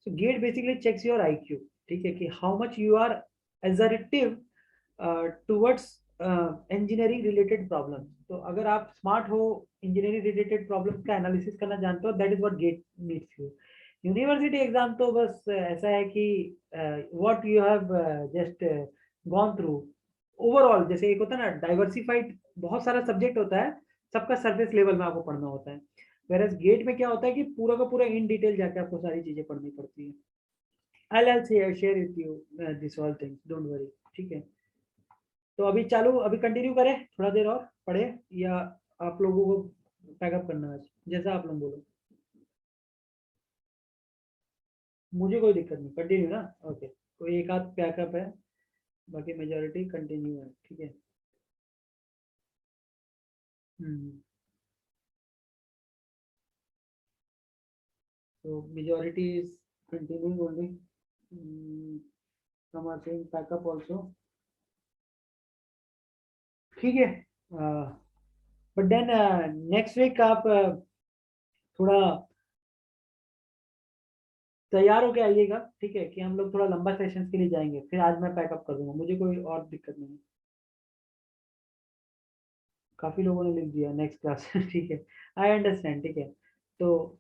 So GATE basically checks your IQ, ठीक है, कि how much you are assertive towards engineering related problem. तो अगर आप स्मार्ट हो, इंजीनियरिंग रिलेटेड प्रॉब्लम का एनालिसिस करना जानते हो, that is what GATE needs you. University exam तो बस ऐसा है कि what you have just gone through overall. जैसे एक होता है ना डाइवर्सिफाइड, बहुत सारा सब्जेक्ट होता है, सबका सरफेस लेवल में आपको पढ़ना होता है। वेरएज गेट में क्या होता है कि पूरा का पूरा इन डिटेल जाके आपको सारी चीजें पढ़नी पड़ती है। I'll share with you this all things, don't worry, ठीक है। तो अभी चालू, अभी कंटिन्यू करें थोड़ा देर और पढ़े, या आप लोगों को पैकअप करना है, जैसा आप लोग बोलो। मुझे कोई दिक्कत नहीं, कंटिन्यू ना, ओके। कोई एक आध पैकअप है, बाकी मेजोरिटी कंटिन्यू है, ठीक है। हम्म। तो majority is continuing only, some are saying pack up also, ठीक है। बट देन नेक्स्ट वीक आप थोड़ा तैयार होके आइएगा, ठीक है, कि हम लोग थोड़ा लंबा सेशन के लिए जाएंगे, फिर आज मैं पैकअप कर दूंगा, मुझे कोई और दिक्कत नहीं है। काफी लोगों ने लिख दिया नेक्स्ट क्लास ठीक है, आई अंडरस्टैंड, ठीक है। तो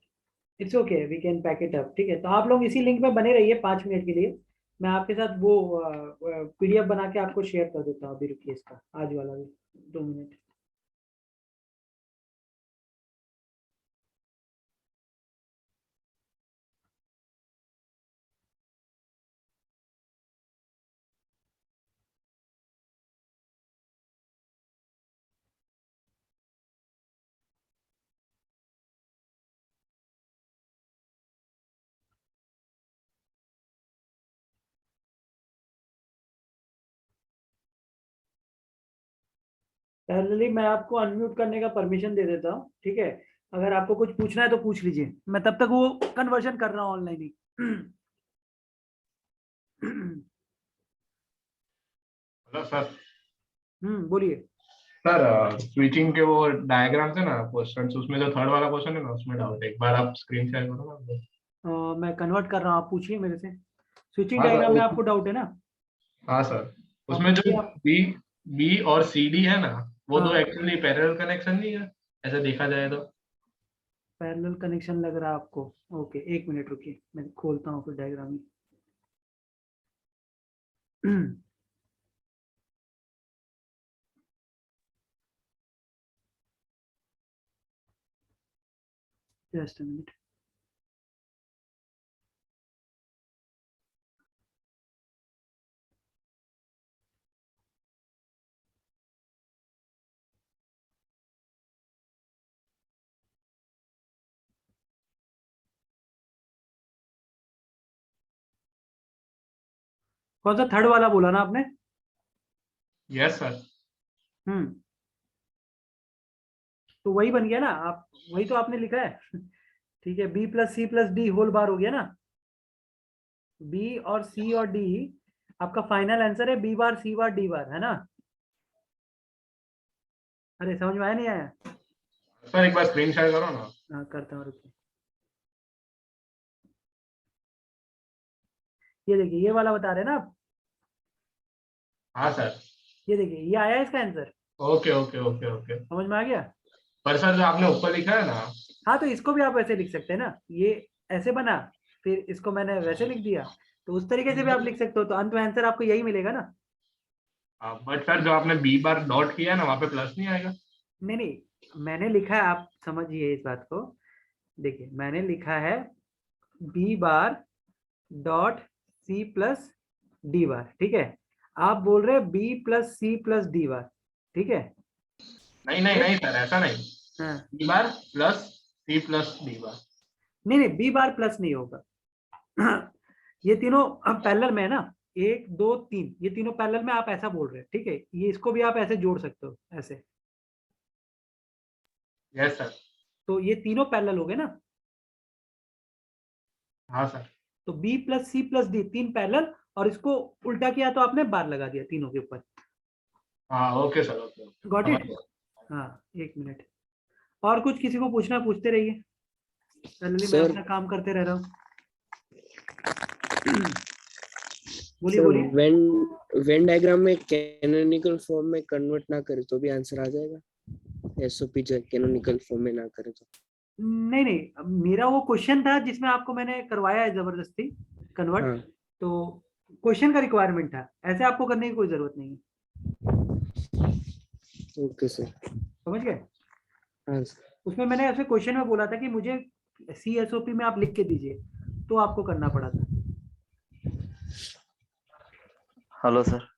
it's okay, we can pack it up, ठीक है। तो आप लोग इसी लिंक में बने रहिए 5 मिनट के लिए। मैं आपके साथ वो पीडीएफ बना के आपको शेयर कर देता हूँ, अभी रुकिए, इसका आज वाला भी 2 मिनट। पहले मैं आपको अनम्यूट करने का परमिशन दे देता हूँ, ठीक है। अगर आपको कुछ पूछना है तो पूछ लीजिए, मैं तब तक वो कन्वर्जन कर रहा हूँ ऑनलाइन ही हेलो सर। बोलिए। सर स्विचिंग के वो डायग्राम थे ना क्वेश्चंस, उसमें जो थर्ड वाला क्वेश्चन है ना, उसमें डाउट है, एक बार आप स्क्रीन शेयर करो ना हमको। मैं कन्वर्ट कर रहा हूँ, आप पूछिए मेरे से। स्विचिंग हाँ सर डायग्राम में आपको डाउट है ना? हाँ सर, आप उसमें जो पूछिए आप। बी बी और सी डी है ना, वो दो हाँ, एक्चुअली पैरेलल कनेक्शन नहीं है, ऐसे देखा जाए तो। पैरेलल कनेक्शन लग रहा है आपको? ओके, 1 मिनट रुकिए, मैं खोलता हूँ फिर diagram he just a minute. कौन सा थर्ड वाला बोला ना आपने? Yes sir. तो वही बन गया ना, आप वही तो आपने लिखा है। ठीक है, B plus C plus D whole bar हो गया ना। बी और सी और डी आपका फाइनल आंसर है, B bar C bar D bar, है ना? अरे समझ में आया नहीं आया? सर एक बार स्क्रीन शेयर करो ना। हाँ करता हूँ, रुकिए। ये देखिए, ये वाला बता रहे हैं ना आप? हाँ सर। ये देखिए, ये आया है इसका answer, okay okay okay okay. समझ में आ गया? पर सर जो आपने ऊपर लिखा है ना, हाँ तो इसको भी आप ऐसे लिख सकते हैं ना, ये ऐसे बना, फिर इसको मैंने वैसे लिख दिया, तो उस तरीके से भी आप लिख सकते हो, तो अंत में आंसर आपको यही मिलेगा ना। बट सर जो आपने बी बार डॉट किया है ना, वहाँ पे प्लस नहीं आएगा। नहीं नहीं, मैंने लिखा है, आप समझिए इस बात को। देखिए मैंने लिखा है B bar dot C plus D bar, ठीक है? आप बोल रहे हैं B plus C plus D bar, ठीक है? नहीं नहीं नहीं सर, ऐसा नहीं। हाँ, B bar plus C plus D bar. नहीं नहीं, बी बार प्लस नहीं होगा। ये तीनों अब पैरेलल में है ना, 1 2 3, ये तीनों पैरेलल में, आप ऐसा बोल रहे हैं, ठीक है? ये इसको भी आप ऐसे जोड़ सकते हो, ऐसे। Yes sir. तो ये तीनों पैरेलल हो गए ना। हाँ सर। तो B plus C plus D, 3 parallel, और इसको उल्टा किया तो आपने बार लगा दिया तीनों के ऊपर। हाँ okay sir, okay. Got it? हाँ, 1 मिनट। और कुछ किसी को पूछना, पूछते रहिए, मैं अपना काम करते रह रहा हूँ। बोलिए बोलिए। वेन डायग्राम में कैनोनिकल फॉर्म में कन्वर्ट ना करे तो भी आंसर आ जाएगा, एसओपी जो कैनोनिकल फॉर्म में ना करे तो? नहीं नहीं, मेरा वो क्वेश्चन था जिसमें आपको मैंने करवाया है जबरदस्ती कन्वर्ट। हाँ। तो क्वेश्चन का रिक्वायरमेंट था, ऐसे आपको करने की कोई जरूरत नहीं है। ओके सर, समझ गए? हाँ सर। उसमें मैंने ऐसे क्वेश्चन में बोला था कि मुझे CSOP में आप लिख के दीजिए, तो आपको करना पड़ा था। Hello sir.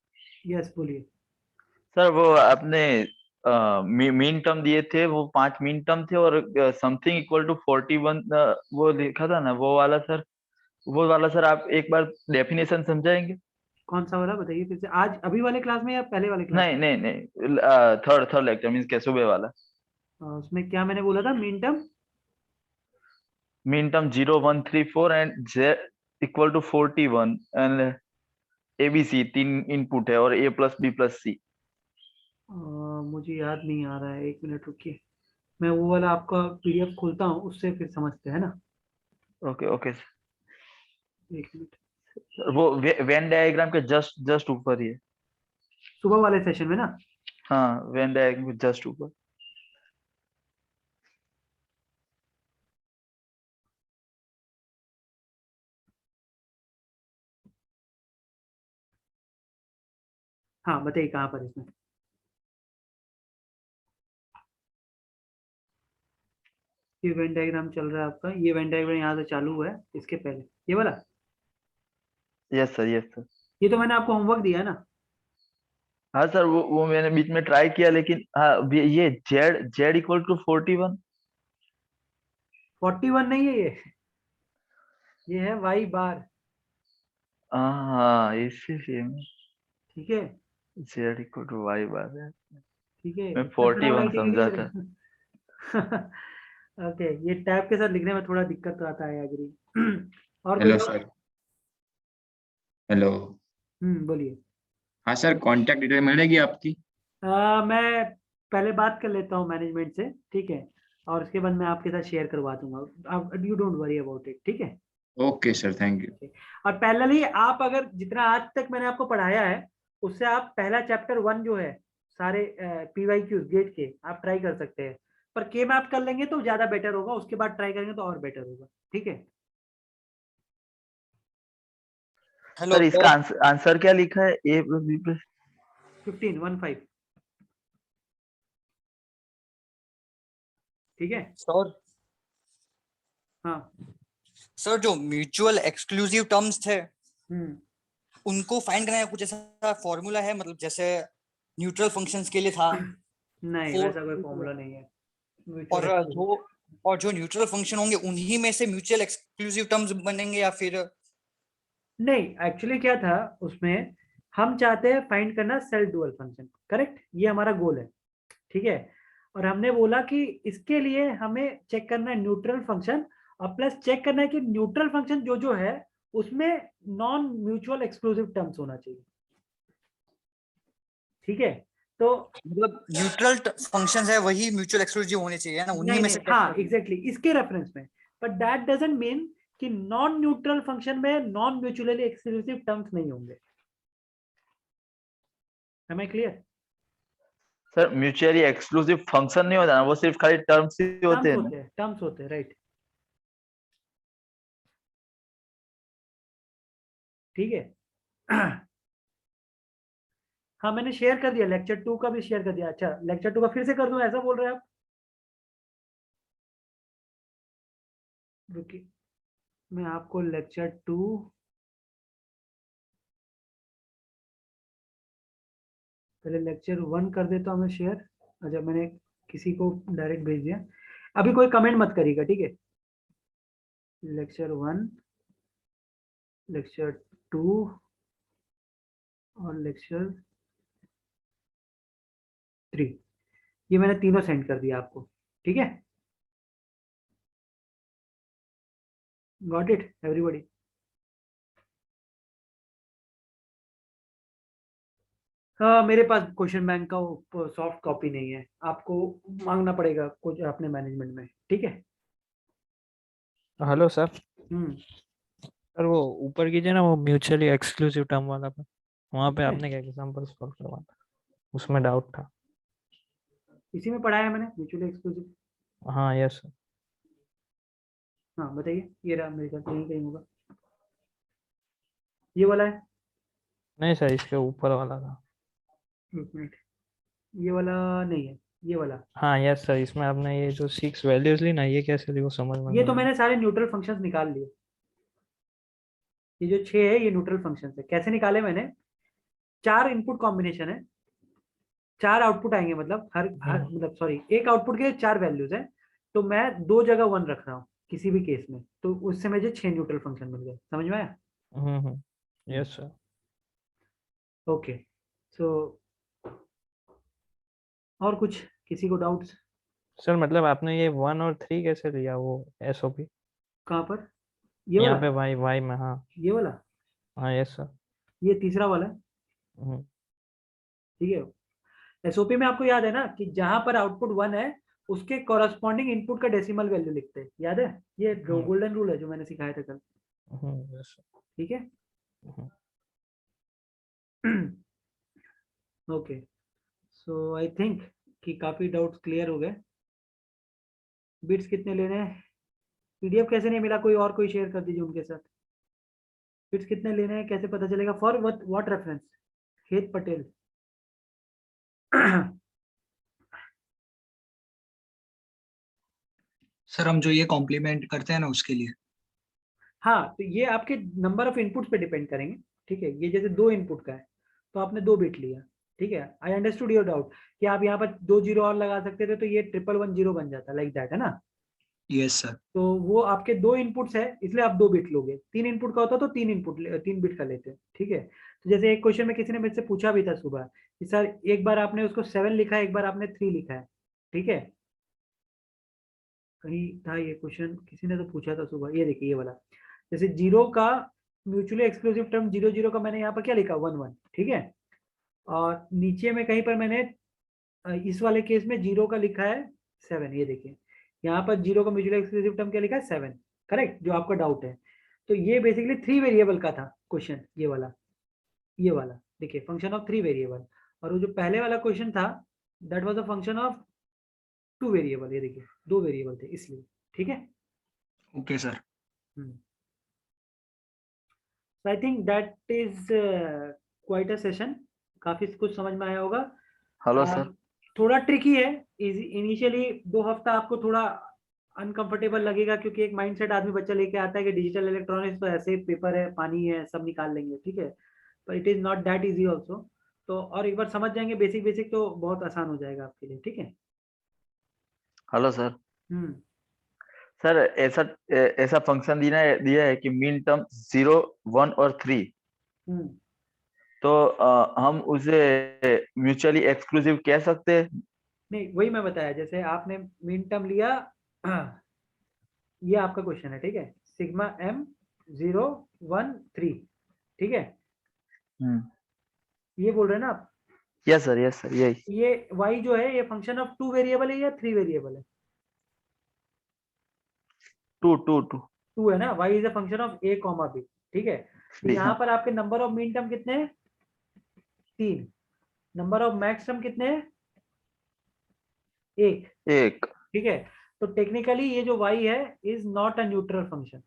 यस बोलिए। सर वो आपने मीन टर्म दिए थे, वो 5 मीन टर्म थे और समथिंग इक्वल टू 41 वो लिखा था ना, वो वाला सर, वो वाला सर आप एक बार डेफिनेशन समझाएंगे? कौन सा वाला बताइए फिर से, आज अभी वाले क्लास में या पहले वाले क्लास नहीं नहीं नहीं, थर्ड लेक्चर मींस केसुबे वाला। में? उसमें क्या मैंने बोला था? Minterm 0 1 3 4 and z equal to 41 and ABC 3 input है और A plus B plus C। मुझे याद नहीं आ रहा है, 1 मिनट रुकिए, मैं वो वाला आपका PDF खोलता हूँ, उससे फिर समझते हैं ना। Okay okay. 1 मिनट। वो वेन डायग्राम के जस्ट ऊपर ही है। सुबह वाले सेशन में ना? हाँ, वेन डायग्राम के जस्ट ऊपर। हाँ बताइए कहाँ पर इसमें? ये वेन डायग्राम चल रहा है आपका, ये वेन डायग्राम यहाँ से चालू हुआ है, इसके पहले ये वाला। Yes sir, yes sir. ये तो मैंने आपको होमवर्क दिया है ना। हाँ सर, वो मैंने बीच में ट्राई किया, लेकिन हाँ ये जेड इक्वल टू 41। 41 नहीं है ये है वाई बार, हाँ इसीलिए ठीक है? जेड इक्वल टू वाई बार है। ठीक है, मैं इतना बड़ा 41 राइटिंग समझा नहीं था। है। ओके, ये टैब के साथ लिखने में थोड़ा दिक्कत तो आता है, एग्री। और हेलो कोई? सर। हेलो। बोलिए। हाँ सर, कांटेक्ट डिटेल मिलेगी आपकी? मैं पहले बात कर लेता हूँ मैनेजमेंट से, ठीक है? और उसके बाद मैं आपके साथ शेयर करवा दूंगा, आप you don't worry about it, ठीक है? Okay sir, thank you. और पैरेलली आप अगर जितना आज तक मैंने आपको पढ़ाया है, उससे आप पहला चैप्टर 1 जो है, सारे PYQs गेट के, आप ट्राई कर सकते हैं। पर के मैप कर लेंगे तो ज्यादा बेटर होगा, उसके बाद ट्राई करेंगे तो और बेटर होगा, ठीक है? हेलो सर, इसका आंसर क्या लिखा है? A प्लस B प्लस 15 ठीक है सर? हाँ। सर जो म्यूचुअल एक्सक्लूसिव टर्म्स थे, हम्म उनको फाइंड करने का कुछ ऐसा फॉर्मूला है, मतलब जैसे न्यूट्रल फंक्शंस के लिए था? नहीं, वैसा कोई फॉर्मूला नहीं है। और जो न्यूट्रल फंक्शन होंगे उन्हीं में से म्यूचुअल एक्सक्लूसिव टर्म्स बनेंगे, या फिर? नहीं, एक्चुअली क्या था उसमें, हम चाहते हैं फाइंड करना सेल्फ डुअल फंक्शन, करेक्ट, ये हमारा गोल है, ठीक है। और हमने बोला कि इसके लिए हमें चेक करना है न्यूट्रल फंक्शन, और प्लस चेक करना है कि न्यूट्रल फंक्शन जो जो है उसमें नॉन म्यूचुअल एक्सक्लूसिव टर्म्स होना चाहिए, ठीक है। तो मतलब न्यूट्रल फंक्शंस है वही म्यूचुअल एक्सक्लूसिव होने चाहिए ना, उन्हीं नहीं में नहीं, से हाँ एग्जैक्टली इसके रेफरेंस में, बट दैट डजंट मीन कि नॉन न्यूट्रल फंक्शन में नॉन म्यूचुअली एक्सक्लूसिव टर्म्स नहीं होंगे। Am I clear? Sir mutually exclusive function नहीं होता ना, वो सिर्फ खाली टर्म्स ही होते हैं ना। टर्म्स होते हैं, राइट, ठीक है। हाँ मैंने शेयर कर दिया, लेक्चर 2 का भी शेयर कर दिया। अच्छा लेक्चर 2 का फिर से कर दूं, ऐसा बोल रहे हैं आप? रुकिए, मैं आपको लेक्चर 2 पहले लेक्चर 1 कर देता हूँ मैं शेयर। अच्छा मैंने किसी को डायरेक्ट भेज दिया, अभी कोई कमेंट मत करिएगा, ठीक है। लेक्चर 1, लेक्चर 2 और लेक्चर 3, ये मैंने तीनों सेंड कर दिया आपको, ठीक है। Got it everybody? हाँ मेरे पास क्वेश्चन बैंक का सॉफ्ट कॉपी नहीं है, आपको मांगना पड़ेगा कुछ अपने मैनेजमेंट में, ठीक है। Hello sir. हम्म, सर वो ऊपर कीजिए ना, वो म्यूचुअली एक्सक्लूसिव टर्म वाला पे, वहाँ पे इसमें आपने क्या एग्जांपल सॉल्व करवाया था, उसमें डाउट था। इसी में पढ़ाया है मैंने म्यूचुअली एक्सक्लूसिव। हाँ यस सर। हाँ बताइए, ये रहा मेरे ख्याल से यहीं कहीं होगा, ये वाला है। नहीं सर, इसके ऊपर वाला था। एक मिनट, ये वाला नहीं है, ये वाला। हाँ यस सर, इसमें आपने ये जो 6 वैल्यूज ली ना, ये कैसे ली वो समझ में ये नहीं तो आया। मैंने सारे न्यूट्रल फंक्शंस निकाल लिए, ये जो 6 है ये न्यूट्रल फंक्शंस है। कैसे निकाले मैंने? 4 इनपुट कॉम्बिनेशन है, 4 आउटपुट आएंगे, मतलब हर मतलब सॉरी, एक आउटपुट के 4 वैल्यूज है, तो मैं 2 जगह 1 रख रहा हूँ किसी भी केस में, तो उससे मुझे 6 न्यूट्रल फंक्शन मिल गए। समझ में आया? Yes sir. ओके, सो और कुछ किसी को डाउट्स? सर मतलब आपने ये 1 और 3 कैसे लिया, वो एसओपी कहाँ पर? ये यहाँ वाला, पे वाई वाई में। हाँ ये वाला, हाँ यस सर। ये तीसरा वाला है, हम्म, ठीक है। एसओपी में आपको याद है ना कि जहां पर आउटपुट 1 है उसके कॉरस्पॉन्डिंग इनपुट का डेसिमल वैल्यू लिखते हैं, याद है? ये गोल्डन रूल है जो मैंने सिखाया था कल, यस सर। ठीक है। ओके, सो आई थिंक कि काफी डाउट्स क्लियर हो गए। बिट्स कितने लेने हैं? पीडीएफ कैसे नहीं मिला? कोई और कोई शेयर कर दीजिए उनके साथ। बिट्स कितने लेने हैं कैसे पता चलेगा? For what reference? हेत पटेल। सर हम जो ये कॉम्प्लीमेंट करते हैं ना उसके लिए। हाँ तो ये आपके नंबर ऑफ इनपुट्स पे डिपेंड करेंगे, ठीक है। ये जैसे 2 इनपुट का है तो आपने 2 बिट लिया, ठीक है। आई अंडरस्टूड योर डाउट कि आप यहाँ पर 2 जीरो और लगा सकते थे तो ये 111 बन जाता, लाइक दैट, है ना? Yes sir. तो वो आपके 2 इनपुट्स है इसलिए आप 2 बिट लोगे। 3 इनपुट का होता तो 3 बिट का लेते, ठीक है। तो जैसे एक क्वेश्चन में किसी ने मेरे से पूछा भी था सुबह कि सर एक बार आपने उसको 7 लिखा है, एक बार आपने 3 लिखा है, ठीक है। कहीं था ये क्वेश्चन, किसी ने तो पूछा था सुबह, ये देखिए ये वाला। जैसे 0 का म्यूचुअली एक्सक्लूसिव टर्म 0 का मैंने यहाँ पर क्या लिखा, 1 ठीक है। और नीचे में कहीं पर मैंने इस वाले केस में 0 का लिखा है 7, ये देखिए यहाँ पर 0 का म्यूचुअली एक्सक्लूसिव टर्म क्या लिखा है, 7, करेक्ट, जो आपका डाउट है। तो ये बेसिकली 3 वेरिएबल का था क्वेश्चन, ये वाला देखिए, फंक्शन ऑफ 3 वेरिएबल। और वो जो पहले वाला क्वेश्चन था that was a function of 2 variable, ये देखिए 2 वेरिएबल थे इसलिए, ठीक है। Okay sir. I think that is quite a session, काफी कुछ समझ में आया होगा। Hello sir. थोड़ा ट्रिकी है, इनिशियली 2 हफ्ता आपको थोड़ा अनकंफर्टेबल लगेगा क्योंकि एक माइंडसेट आदमी बच्चा लेके आता है कि डिजिटल इलेक्ट्रॉनिक्स तो ऐसे पेपर है, पानी है, सब निकाल लेंगे, ठीक है। पर it is not that easy also. तो और एक बार समझ जाएंगे बेसिक बेसिक तो बहुत आसान हो जाएगा आपके लिए, ठीक है। Hello sir. सर ऐसा ऐसा फंक्शन दिया है कि मीन टर्म 0, 1 और 3, हम्म, तो हम उसे म्यूचुअली एक्सक्लूसिव कह सकते हैं। नहीं वही मैं बताया, जैसे आपने मीन टर्म लिया, ये आपका क्वेश्चन है, ठीक है, सिग्मा m 0 1 3, ठीक है, ये बोल रहे हैं ना आप। यस सर यही। ये y जो है ये फंक्शन ऑफ 2 वेरिएबल है या 3 वेरिएबल है? 2 2 2 2 है ना, y is a function of a comma b, ठीक है। तो जी, यहाँ हाँ। पर आपके नंबर ऑफ मीन टर्म कितने हैं? 3। नंबर ऑफ मैक्स टर्म कितने हैं? 1, एक। ठीक है। तो टेक्निकली ये जो y है is not a neutral function,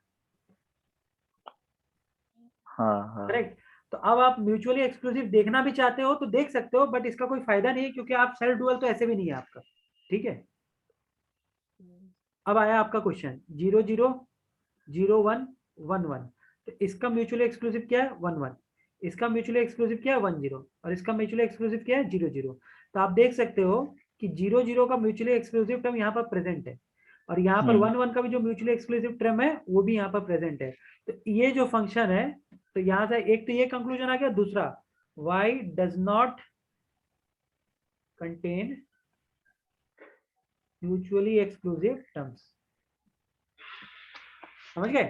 हाँ। करेक्ट। तो अब आप म्यूचुअली एक्सक्लूसिव देखना भी चाहते हो तो देख सकते हो, बट इसका कोई फायदा नहीं है क्योंकि आप सेल्फ डुअल तो ऐसे भी नहीं है आपका, ठीक है। अब आया आपका क्वेश्चन 0 0 0 1 1 1, तो इसका म्यूचुअली एक्सक्लूसिव क्या है? 1 1। इसका म्यूचुअली एक्सक्लूसिव क्या है? 1 0। और इसका म्यूचुअली एक्सक्लूसिव क्या है? 0 0। तो आप देख सकते हो कि 0 0 का म्यूचुअली एक्सक्लूसिव टर्म यहाँ पर प्रेजेंट है, और यहाँ पर 1 1 का भी जो म्यूचुअली एक्सक्लूसिव टर्म है वो भी यहाँ पर प्रेजेंट है। तो ये जो फंक्शन है, तो यहाँ से एक तो ये कंक्लूजन आ गया, दूसरा y does not contain mutually exclusive terms, समझ गए?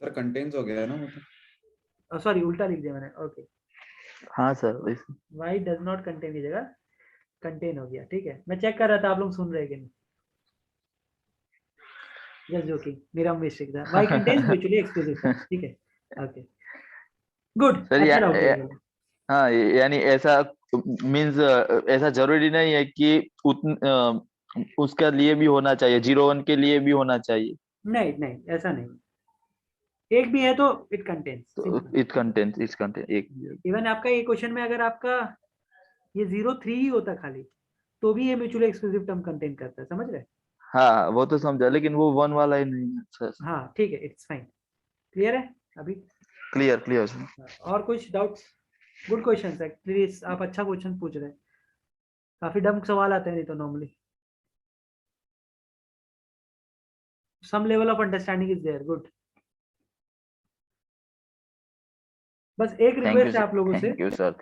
सर कंटेन्स हो गया है ना मतलब। सॉरी उल्टा लिख दिया मैंने, ओके। हाँ सर वैसे। y डज नॉट कंटेन की जगह कंटेन हो गया, ठीक है। मैं चेक कर रहा था आप लोग सुन रहे कि नहीं, जस्ट जोकिंग, मेरा मिस्टेक था। y contains mutually exclusive terms, ठीक है, ओके गुड, सर अच्छा डाउट है। हाँ यानी ऐसा मीन्स ऐसा जरूरी नहीं है कि उसके लिए भी होना चाहिए, 0 1 के लिए भी होना चाहिए। नहीं नहीं ऐसा नहीं, एक भी है तो इट कंटेन्स, तो इट कंटेंट एक। इवन आपका ये क्वेश्चन में अगर आपका ये 0 3 ही होता खाली, तो भी ये म्यूचुअली एक्सक्लूसिव टर्म कंटेन करता है, समझ रहे? हाँ वो तो समझा, लेकिन वो 1 वाला ही नहीं है सर। हाँ ठीक है, इट्स फाइन, क्लियर है अभी? Clear sir. और कुछ डाउट्स? गुड क्वेश्चन है, प्लीज आप अच्छा क्वेश्चन पूछ रहे हैं, काफी डम सवाल आते हैं नहीं तो normally. Some level of understanding is there, good. बस एक रिक्वेस्ट है आप लोगों से, थैंक यू सर।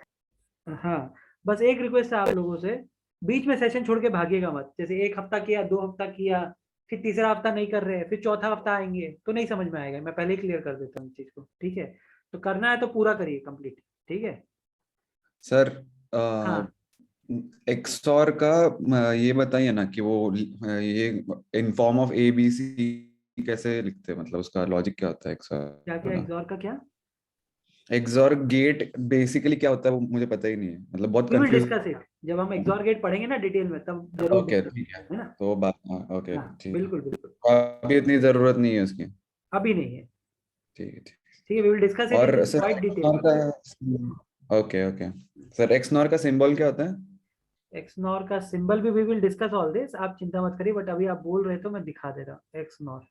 हाँ बस एक रिक्वेस्ट है आप लोगों से, बीच में सेशन छोड़ के भागिएगा मत। जैसे एक हफ्ता किया, 2 हफ्ता किया, फिर तीसरा हफ्ता नहीं कर रहे, फिर चौथा हफ्ता आएंगे तो नहीं समझ में आएगा। मैं पहले ही क्लियर कर देता हूँ इस चीज को, ठीक है। तो करना है तो पूरा करिए कंप्लीट, ठीक है। सर हाँ एक्सॉर का ये बताइए ना कि वो ये in form of A B C कैसे लिखते हैं, मतलब उसका लॉजिक क्या होता है एक्सॉर क्या क्या का। एग्जॉर का क्या? एक्सॉर गेट बेसिकली क्या होता है वो मुझे पता ही नहीं है, मतलब बहुत we will confuse. Discuss it जब हम एग्जॉर गेट पढ़ेंगे ना डिटेल में, तब जरूर ओके डिस्कस ठीक है, है ना। तो बात ओके हाँ ठीक है। बिल्कुल बिल्कुल, अभी इतनी जरूरत नहीं है उसकी। अभी नहीं है, ठीक है ठीक ठीक है। वी विल डिस्कस है। इट और in sir quite detail. XNOR का ओके ओके सर, एक्सनॉर का सिंबल क्या होता है? एक्सनॉर का सिंबल भी we will discuss all this, आप चिंता मत करिए, बट अभी आप बोल रहे तो मैं दिखा दे रहा हूँ एक्सनॉर,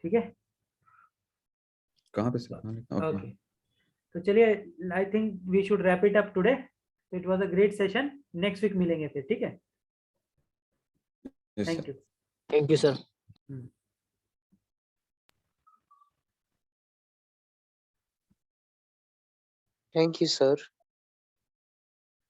ठीक है। कहाँ पे सर? ओके ओके तो चलिए, I think we should wrap it up today. It was a great session, next week मिलेंगे फिर, ठीक है। Yes thank sir. You. Thank you sir. Thank you sir.